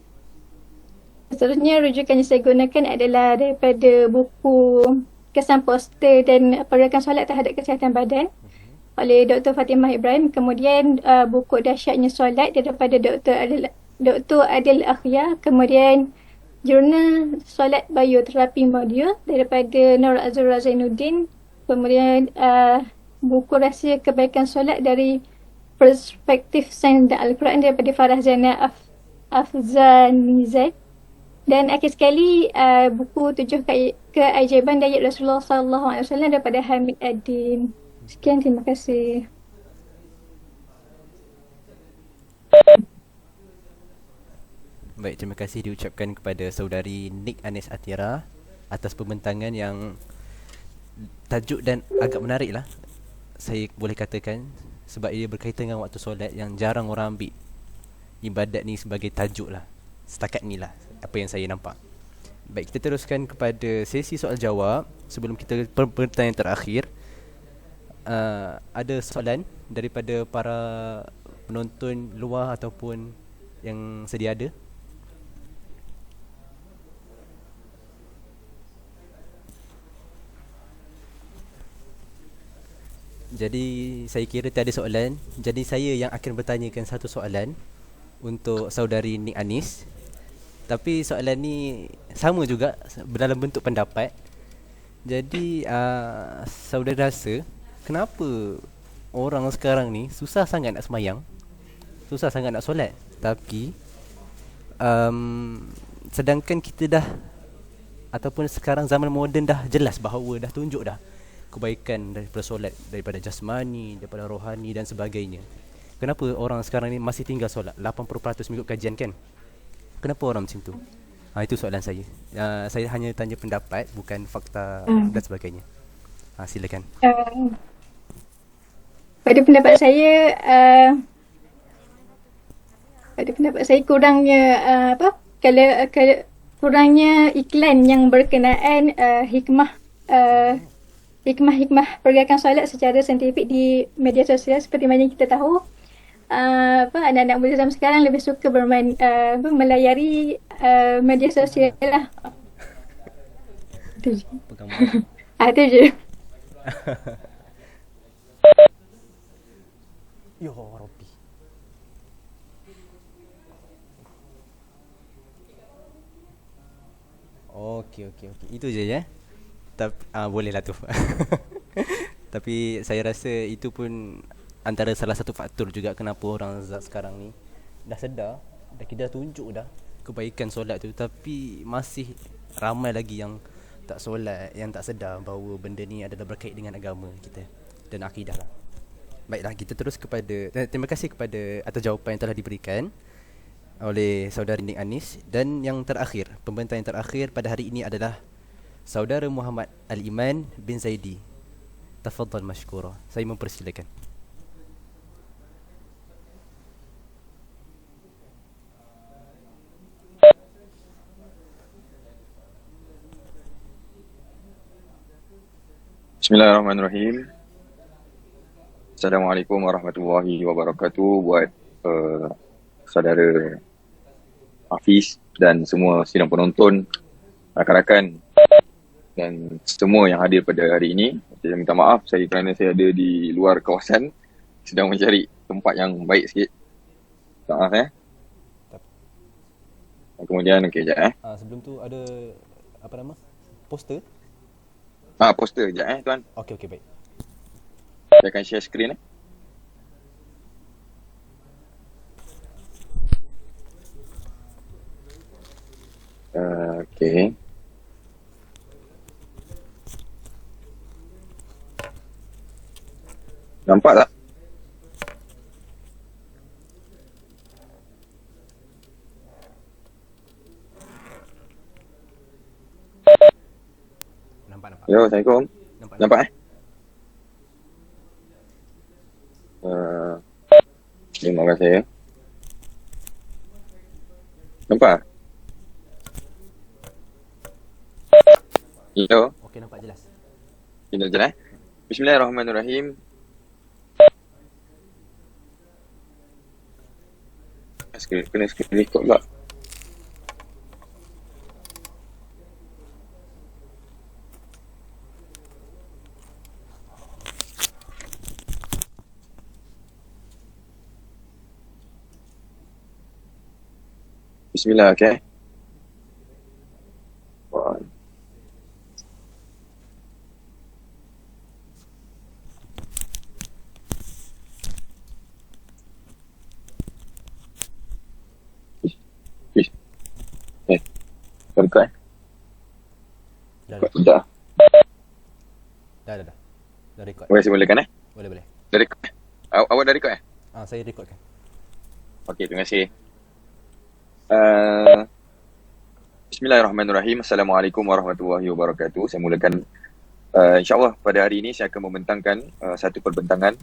Seterusnya, rujukan yang saya gunakan adalah daripada buku Kesan Poster dan Pergerakan Solat Terhadap Kesihatan Badan oleh Dr. Fatimah Ibrahim. Kemudian buku Dahsyatnya Solat daripada Dr. Adil Akhya. Kemudian jurnal Solat Bioterapi Modul daripada Nur Azura Zainuddin. Kemudian buku Rahsia Kebaikan Solat dari Perspektif Sains dan Al-Quran daripada Farah Zainal Afzanizad. Dan akhir sekali, buku 7 Keajaiban Diet Rasulullah SAW daripada Hamid Adin. Sekian, terima kasih. Baik, terima kasih diucapkan kepada saudari Nik Anis Atira atas pembentangan yang tajuk dan agak menarik lah, saya boleh katakan, sebab ia berkaitan dengan waktu solat yang jarang orang ambil ibadat ni sebagai tajuk lah. Setakat ni lah apa yang saya nampak. Baik, kita teruskan kepada sesi soal jawab. Sebelum kita pertanyaan terakhir, ada soalan daripada para penonton luar ataupun yang sedia ada? Jadi saya kira tiada soalan. Jadi saya yang akan bertanyakan satu soalan untuk saudari Nik Anis. Tapi soalan ni sama juga dalam bentuk pendapat. Jadi saudara rasa kenapa orang sekarang ni susah sangat nak semayang, susah sangat nak solat, tapi sedangkan kita dah ataupun sekarang zaman moden dah jelas bahawa dah tunjuk dah kebaikan daripada solat, daripada jasmani, daripada rohani dan sebagainya. Kenapa orang sekarang ni masih tinggal solat 80% mengikut kajian kan? Kenapa orang macam tu? Itu soalan saya. Saya hanya tanya pendapat, bukan fakta dan sebagainya. Silakan. Pada pendapat saya kurangnya kalau kurangnya iklan yang berkenaan hikmah pergerakan solat secara saintifik di media sosial. Seperti mana kita tahu, anak-anak muda zaman sekarang lebih suka bermain melayari media sosial lah. Itu je. Itu je. Ya Rabbi. Okey. Itu je ya. Bolehlah tu. Tapi saya rasa itu pun antara salah satu faktor juga kenapa orang sekarang ni dah sedar, dah tunjuk dah kebaikan solat tu, tapi masih ramai lagi yang tak solat, yang tak sedar bahawa benda ni adalah berkait dengan agama kita dan akidah lah. Baiklah, kita terus kepada terima kasih kepada atas jawapan yang telah diberikan oleh saudari Nik Anis. Dan yang terakhir, pembentang yang terakhir pada hari ini adalah saudara Muhammad Al-Iman bin Zaidi. Tafadhal mashkura. Saya mempersilakan. Bismillahirrahmanirrahim. Assalamualaikum warahmatullahi wabarakatuh buat saudara Hafiz dan semua sidang penonton, rakan-rakan dan semua yang hadir pada hari ini. Saya minta maaf kerana saya ada di luar kawasan sedang mencari tempat yang baik sikit. Maaf Kemudian sekejap sebelum tu ada apa nama? Poster? Poster sekejap tuan. Okey baik. Saya akan share skrin Okey. Nampak tak? Nampak. Yo, Assalamualaikum. Nampak terima kasih. Nampak? Yo. Okey, nampak jelas. Jelas. Bismillahirrahmanirrahim. Kena screen record pula. Bismillah, okay. Record Dah. Dah record. Boleh saya mulakan Boleh. Dah record Awak dah record Saya recordkan. Okey, terima kasih. Bismillahirrahmanirrahim. Assalamualaikum warahmatullahi wabarakatuh. Saya mulakan insyaAllah pada hari ini saya akan membentangkan satu perbentangan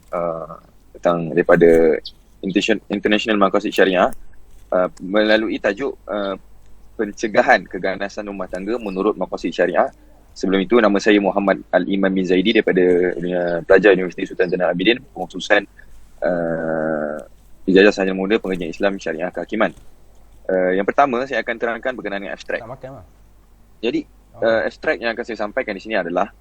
tentang daripada International Maqasid Syariah melalui tajuk pencegahan keganasan rumah tangga menurut Maqasid Syariah. Sebelum itu, nama saya Muhammad Al-Iman bin Zaidi daripada pelajar Universiti Sultan Zainal Abidin, pengkhususan Ijazah Sarjana Muda Pengajian Islam Syariah Kehakiman. Yang pertama, saya akan terangkan berkenaan dengan abstrak. Jadi, abstrak yang akan saya sampaikan di sini adalah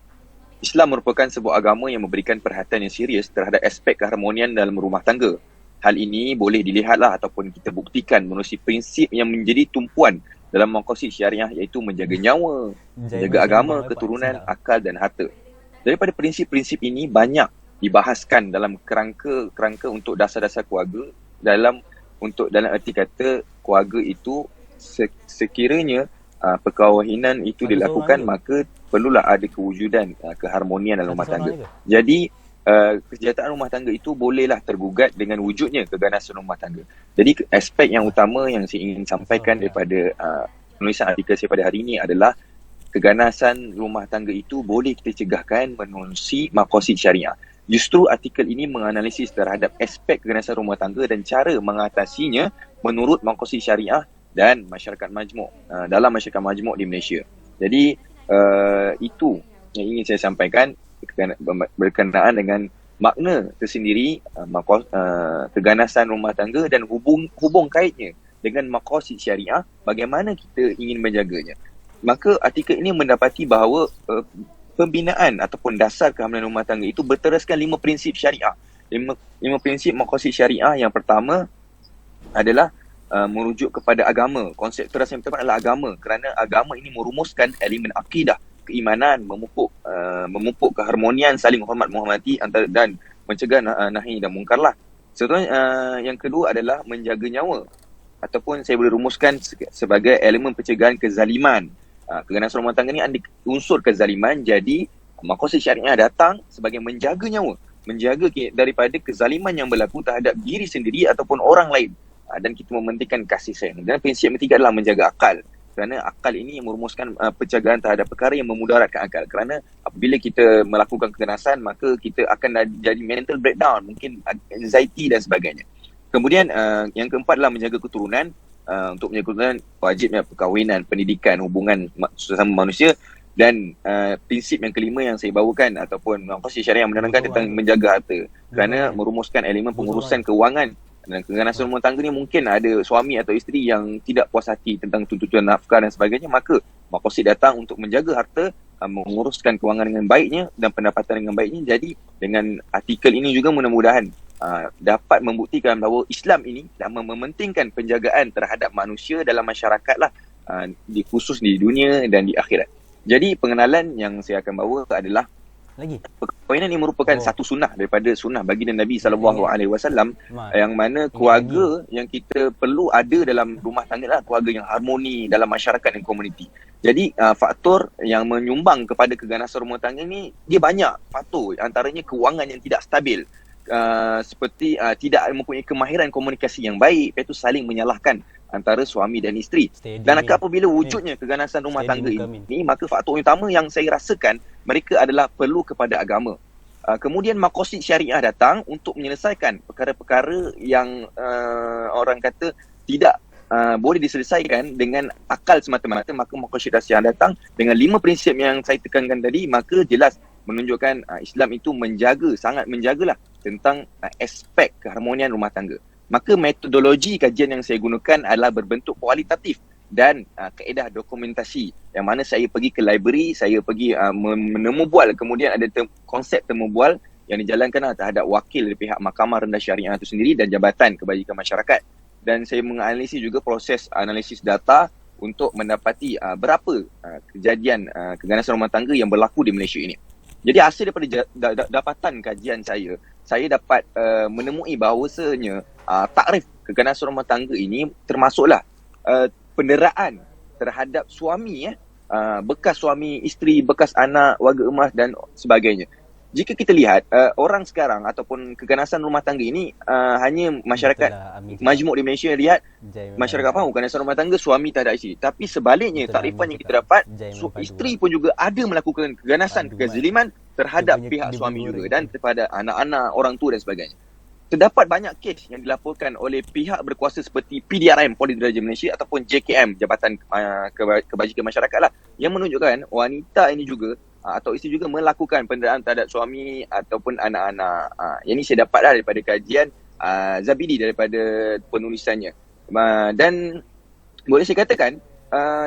Islam merupakan sebuah agama yang memberikan perhatian yang serius terhadap aspek keharmonian dalam rumah tangga. Hal ini boleh dilihatlah ataupun kita buktikan menerusi prinsip yang menjadi tumpuan dalam maqasid syariah, iaitu menjaga nyawa, menjaga agama, keturunan, akal dan harta. Daripada prinsip-prinsip ini banyak dibahaskan dalam kerangka untuk dasar-dasar keluarga, dalam erti kata keluarga itu sekiranya perkahwinan itu dilakukan, maka perlulah ada kewujudan keharmonian dalam rumah tangga. Jadi kesejahteraan rumah tangga itu bolehlah tergugat dengan wujudnya keganasan rumah tangga. Jadi aspek yang utama yang saya ingin sampaikan daripada penulisan artikel saya pada hari ini adalah keganasan rumah tangga itu boleh kita cegahkan menerusi maqasid syariah. Justru artikel ini menganalisis terhadap aspek keganasan rumah tangga dan cara mengatasinya menurut maqasid syariah dan masyarakat majmuk, dalam masyarakat majmuk di Malaysia. Jadi itu yang ingin saya sampaikan berkenaan dengan makna tersendiri keganasan rumah tangga dan hubung kaitnya dengan maqasid syariah, bagaimana kita ingin menjaganya. Maka artikel ini mendapati bahawa pembinaan ataupun dasar kehamilan rumah tangga itu berteraskan 5 prinsip syariah. 5 prinsip maqasid syariah. Yang pertama adalah merujuk kepada agama. Konsep teras yang pertama adalah agama, kerana agama ini merumuskan elemen akidah, keimanan, memupuk keharmonian, saling menghormati antara dan mencegah nahi dan mungkar lah. Serta yang kedua adalah menjaga nyawa, ataupun saya boleh rumuskan sebagai elemen pencegahan kezaliman. Keganasan rumah tangga ni ada unsur kezaliman, jadi maqasid syariah datang sebagai menjaga nyawa, menjaga daripada kezaliman yang berlaku terhadap diri sendiri ataupun orang lain, dan kita mementingkan kasih sayang. Dan prinsip yang ketiga adalah menjaga akal, kerana akal ini merumuskan pencegahan terhadap perkara yang memudaratkan akal. Kerana apabila kita melakukan keganasan, maka kita akan jadi mental breakdown, mungkin anxiety dan sebagainya. Kemudian yang keempat adalah menjaga keturunan. Untuk menjaga keturunan wajibnya perkahwinan, pendidikan, hubungan sesama manusia. Dan prinsip yang kelima yang saya bawakan ataupun maqasid syariah yang menerangkan tentang menjaga harta, kerana merumuskan elemen pengurusan kewangan. Dan keganasan rumah tangga ni mungkin ada suami atau isteri yang tidak puas hati tentang tuntutan nafkah dan sebagainya, maka maqasid datang untuk menjaga harta, menguruskan kewangan dengan baiknya dan pendapatan dengan baiknya. Jadi dengan artikel ini juga mudah-mudahan dapat membuktikan bahawa Islam ini mementingkan penjagaan terhadap manusia dalam masyarakat lah, khusus di dunia dan di akhirat. Jadi pengenalan yang saya akan bawa adalah perkahwinan ini merupakan satu sunnah daripada sunnah baginda Nabi SAW, yang mana keluarga yang kita perlu ada dalam rumah tangga lah keluarga yang harmoni dalam masyarakat dan komuniti. Jadi faktor yang menyumbang kepada keganasan rumah tangga ni dia banyak faktor, antaranya kewangan yang tidak stabil, seperti tidak mempunyai kemahiran komunikasi yang baik, iaitu saling menyalahkan antara suami dan isteri. Dan apabila wujudnya keganasan rumah tangga ini, maka faktor utama yang saya rasakan mereka adalah perlu kepada agama. Kemudian maqasid syariah datang untuk menyelesaikan perkara-perkara yang orang kata tidak boleh diselesaikan dengan akal semata-mata, maka maqasid syariah datang dengan 5 prinsip yang saya tekankan tadi, maka jelas menunjukkan Islam itu sangat menjagalah tentang aspek keharmonian rumah tangga. Maka metodologi kajian yang saya gunakan adalah berbentuk kualitatif dan kaedah dokumentasi, yang mana saya pergi ke library, saya pergi menemu bual, kemudian ada konsep temu bual yang dijalankan terhadap wakil dari pihak Mahkamah Rendah Syariah itu sendiri dan Jabatan Kebajikan Masyarakat. Dan saya menganalisis juga proses analisis data untuk mendapati berapa kejadian keganasan rumah tangga yang berlaku di Malaysia ini. Jadi hasil daripada dapatan kajian saya dapat menemui bahawasanya takrif keganasan rumah tangga ini termasuklah penderaan terhadap suami, bekas suami, isteri, bekas anak, warga emas dan sebagainya. Jika kita lihat orang sekarang ataupun keganasan rumah tangga ini hanya masyarakat majmuk di Malaysia lihat masyarakat faham keganasan rumah tangga suami tak ada isteri, tapi sebaliknya takrifan yang kita dapat isteri pun juga ada melakukan keganasan, kezaliman terhadap pihak suami juga dan kepada anak-anak, orang tua dan sebagainya. Terdapat banyak kes yang dilaporkan oleh pihak berkuasa seperti PDRM, Polis Diraja Malaysia, ataupun JKM, Jabatan Kebajikan Masyarakat lah, yang menunjukkan wanita ini juga atau isteri juga melakukan penderaan terhadap suami ataupun anak-anak. Yang ini saya dapatlah daripada kajian Zabidi daripada penulisannya. Dan boleh saya katakan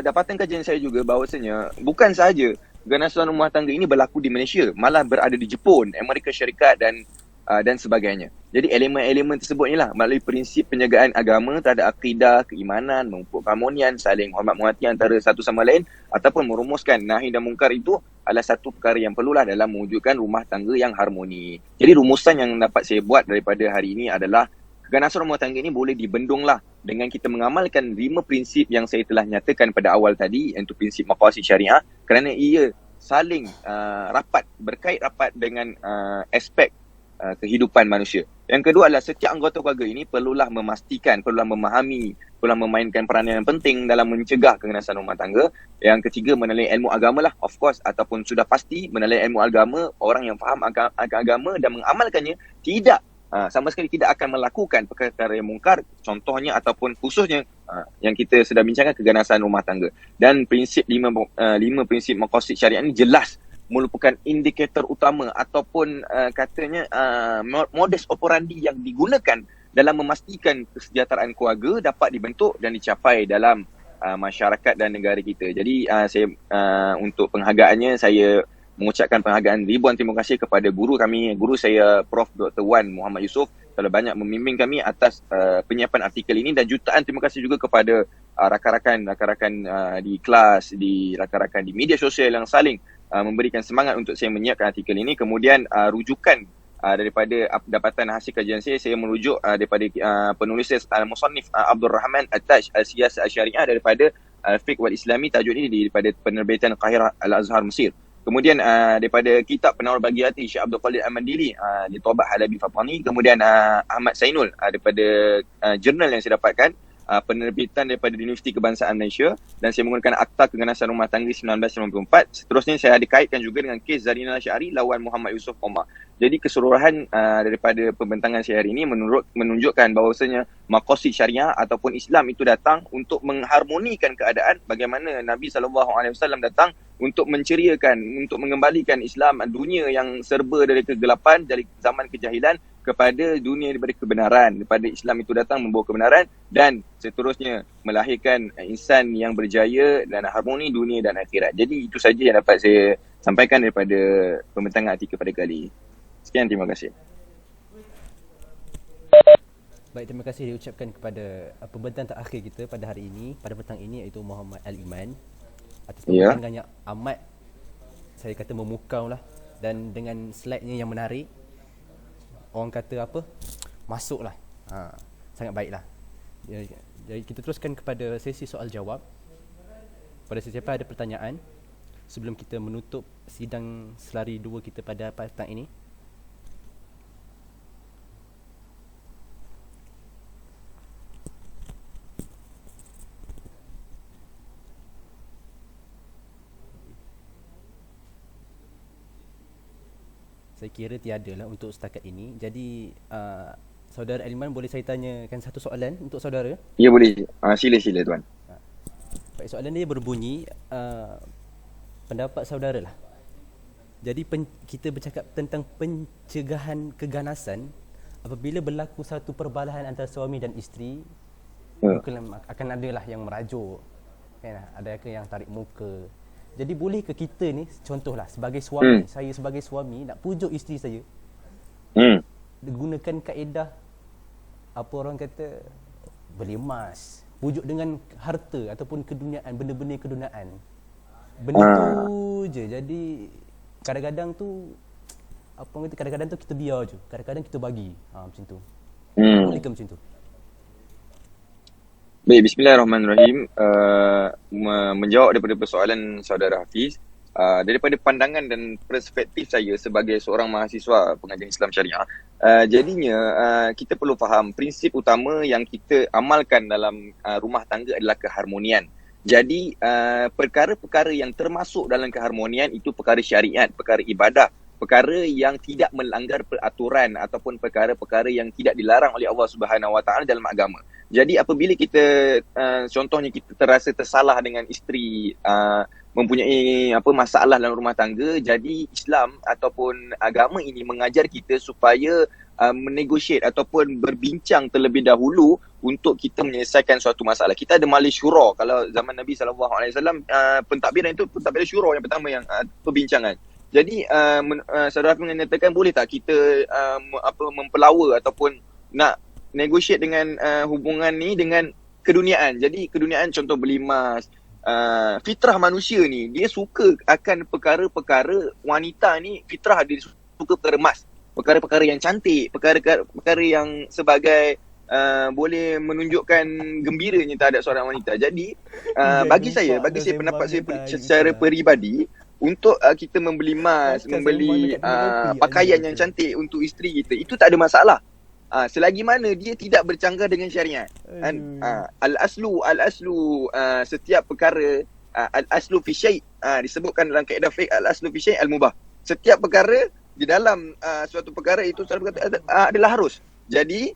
dapatan kajian saya juga bahawasanya bukan sahaja keganasan rumah tangga ini berlaku di Malaysia, malah berada di Jepun, Amerika Syarikat dan sebagainya. Jadi elemen-elemen tersebut ni lah melalui prinsip penjagaan agama terhadap akidah, keimanan, memupuk keharmonian, saling hormat menghormati antara satu sama lain, ataupun merumuskan nahi dan mungkar itu adalah satu perkara yang perlulah dalam mewujudkan rumah tangga yang harmoni. Jadi rumusan yang dapat saya buat daripada hari ini adalah keganasan rumah tangga ini boleh dibendung lah dengan kita mengamalkan 5 prinsip yang saya telah nyatakan pada awal tadi, iaitu prinsip maqasid syariah, kerana ia saling berkait rapat dengan aspek kehidupan manusia. Yang kedua adalah setiap anggota keluarga ini perlulah memastikan, perlulah memahami, perlulah memainkan peranan yang penting dalam mencegah keganasan rumah tangga. Yang ketiga, menalai ilmu agama lah, of course, ataupun sudah pasti menalai ilmu agama, orang yang faham akan agama dan mengamalkannya tidak sama sekali tidak akan melakukan perkara yang mungkar, contohnya ataupun khususnya yang kita sedang bincangkan, keganasan rumah tangga. Dan prinsip 5 prinsip maqasid syariah ini jelas merupakan indikator utama ataupun katanya modus operandi yang digunakan dalam memastikan kesejahteraan keluarga dapat dibentuk dan dicapai dalam masyarakat dan negara kita. Jadi saya untuk penghargaannya, saya mengucapkan penghargaan ribuan terima kasih kepada guru saya Prof. Dr. Wan Muhammad Yusof telah banyak membimbing kami atas penyiapan artikel ini, dan jutaan terima kasih juga kepada rakan-rakan di kelas, rakan-rakan di media sosial yang saling memberikan semangat untuk saya menyiapkan artikel ini. Kemudian rujukan daripada dapatan hasil kajian saya merujuk daripada penulis Al-Musannif Abdul Rahman At-Taj Al-Siyasah Al-Syariah daripada Al-Fiqh wal-Islami, tajuk ini daripada penerbitan Qahirah Al-Azhar Mesir. Kemudian daripada kitab Penawar Bagi Hati Syekh Abdul Qadir Al-Mandili di Taubat Halabi Fatani. Kemudian Ahmad Sainul daripada jurnal yang saya dapatkan, penerbitan daripada Universiti Kebangsaan Malaysia, dan saya menggunakan Akta Keganasan Rumah Tangga 1994. Seterusnya saya ada kaitkan juga dengan kes Zarina Syahri lawan Muhammad Yusof Omar. Jadi keseluruhan daripada pembentangan saya hari ini menunjukkan bahawasanya maqasid syariah ataupun Islam itu datang untuk mengharmonikan keadaan, bagaimana Nabi SAW datang untuk menceriakan, untuk mengembalikan Islam, dunia yang serba dari kegelapan, dari zaman kejahilan kepada dunia daripada kebenaran. Daripada Islam itu datang membawa kebenaran dan seterusnya melahirkan insan yang berjaya dan harmoni dunia dan akhirat. Jadi itu saja yang dapat saya sampaikan daripada pembentangan artikel pada kali ini. Sekian, terima kasih. Baik, terima kasih diucapkan kepada pembentang terakhir kita pada hari ini, pada petang ini, iaitu Muhammad Al-Iman, atas pembentangan yang amat, saya kata, memukau lah, dan dengan slide-nya yang menarik. Orang kata apa? Masuk lah. Sangat baik lah. Jadi kita teruskan kepada sesi soal jawab. Pada sesiapa ada pertanyaan sebelum kita menutup sidang selari 2 kita pada petang ini. Saya kira tiada lah untuk setakat ini. Jadi Saudara Aliman, boleh saya tanyakan satu soalan untuk saudara? Ya, boleh. Sila tuan. Baik, soalan dia berbunyi, pendapat saudara lah. Jadi kita bercakap tentang pencegahan keganasan apabila berlaku satu perbalahan antara suami dan isteri. Mungkin akan ada lah yang merajuk, kan? Ada yang tarik muka. Jadi boleh ke kita ni, contohlah sebagai suami, saya sebagai suami nak pujuk isteri saya, gunakan kaedah apa orang kata, beli emas, pujuk dengan harta ataupun keduniaan, benda-benda keduniaan. Benda tu je. Jadi kadang-kadang tu apa orang kata, kadang-kadang tu kita biar je, kadang-kadang kita bagi. Macam tu. Boleh ke macam tu? Baik, bismillahirrahmanirrahim. Menjawab daripada persoalan saudara Hafiz, daripada pandangan dan perspektif saya sebagai seorang mahasiswa pengajian Islam Syariah, jadinya kita perlu faham prinsip utama yang kita amalkan dalam rumah tangga adalah keharmonian. Jadi perkara-perkara yang termasuk dalam keharmonian itu perkara syariat, perkara ibadah, perkara yang tidak melanggar peraturan ataupun perkara-perkara yang tidak dilarang oleh Allah Subhanahu Wa Taala dalam agama. Jadi apabila kita contohnya kita terasa tersalah dengan isteri, mempunyai masalah dalam rumah tangga, jadi Islam ataupun agama ini mengajar kita supaya menegosiate ataupun berbincang terlebih dahulu untuk kita menyelesaikan suatu masalah. Kita ada majlis syura. Kalau zaman Nabi SAW, pentadbiran itu pentadbiran syura yang pertama, yang perbincangan. Jadi saudara mengatakan, boleh tak kita mempelawa ataupun nak negotiate dengan hubungan ni dengan keduniaan. Jadi keduniaan, contoh beli emas, fitrah manusia ni dia suka akan perkara-perkara, wanita ni fitrah dia suka perkara emas, perkara-perkara yang cantik, perkara-perkara yang sebagai boleh menunjukkan gembiranya terhadap seorang wanita. Jadi bagi saya pendapat saya secara peribadi, untuk kita membeli emas, membeli pakaian yang cantik untuk isteri kita, itu tak ada masalah. Selagi mana dia tidak bercanggah dengan syariat. Al-aslu setiap perkara, al-aslu fi syai', disebutkan dalam kaedah fiqh, al-aslu fi syai' al-mubah. Setiap perkara di dalam suatu perkara itu adalah harus. Jadi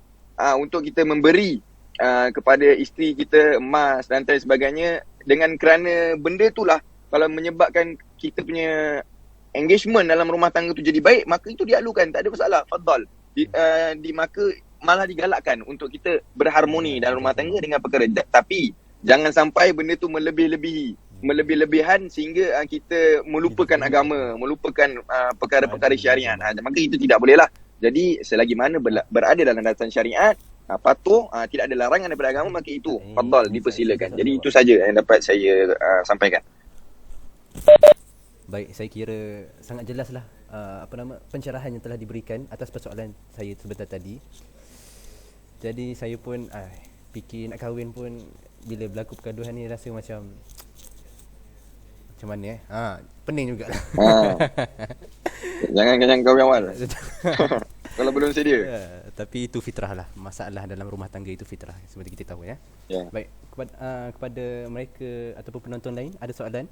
untuk kita memberi kepada isteri kita emas dan sebagainya, dengan kerana benda itulah kalau menyebabkan kita punya engagement dalam rumah tangga tu jadi baik, maka itu dialukan, tak ada masalah. Fadal. Maka malah digalakkan untuk kita berharmoni dalam rumah tangga dengan perkara. Tapi jangan sampai benda tu melebih-lebihan sehingga kita melupakan agama, melupakan perkara-perkara syariat. Maka itu tidak boleh lah. Jadi selagi mana berada dalam daratan syariat, patuh, tidak ada larangan daripada agama, maka itu fadal, dipersilakan. Jadi itu saja yang dapat saya sampaikan. Baik, saya kira sangat jelaslah pencerahan yang telah diberikan atas persoalan saya sebentar tadi. Jadi saya pun fikir nak kahwin pun, bila berlaku pergaduhan ni rasa macam mana pening jugalah. Jangan kahwin awal. Kalau belum sedia. Tapi itu fitrah lah. Masalah dalam rumah tangga itu fitrah, seperti kita tahu ya. Baik, kepada mereka ataupun penonton lain, ada soalan?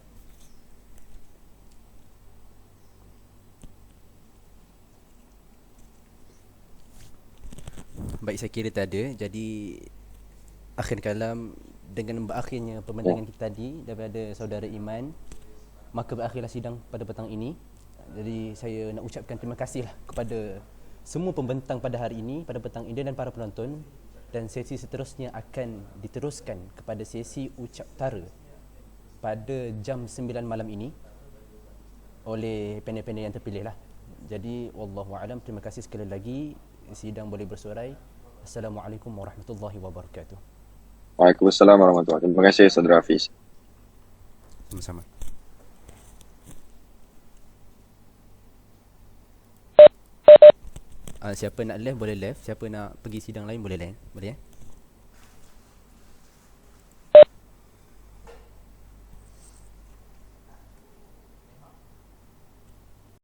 Baik, saya kira tak ada. Jadi akhir kalam, dengan berakhirnya perbincangan kita tadi daripada saudara Iman, maka berakhirlah sidang pada petang ini. Jadi saya nak ucapkan terima kasihlah kepada semua pembentang pada hari ini, pada petang ini, dan para penonton. Dan sesi seterusnya akan diteruskan kepada sesi ucap tara pada jam 9 malam ini oleh panel-panel yang terpilih lah. Jadi wallahualam, terima kasih sekali lagi. Sidang boleh bersurai. Assalamualaikum warahmatullahi wabarakatuh. Waalaikumsalam warahmatullahi wabarakatuh. Terima kasih Saudara Hafiz. Sama-sama. Siapa nak live boleh live, siapa nak pergi sidang lain boleh lain. Boleh ya?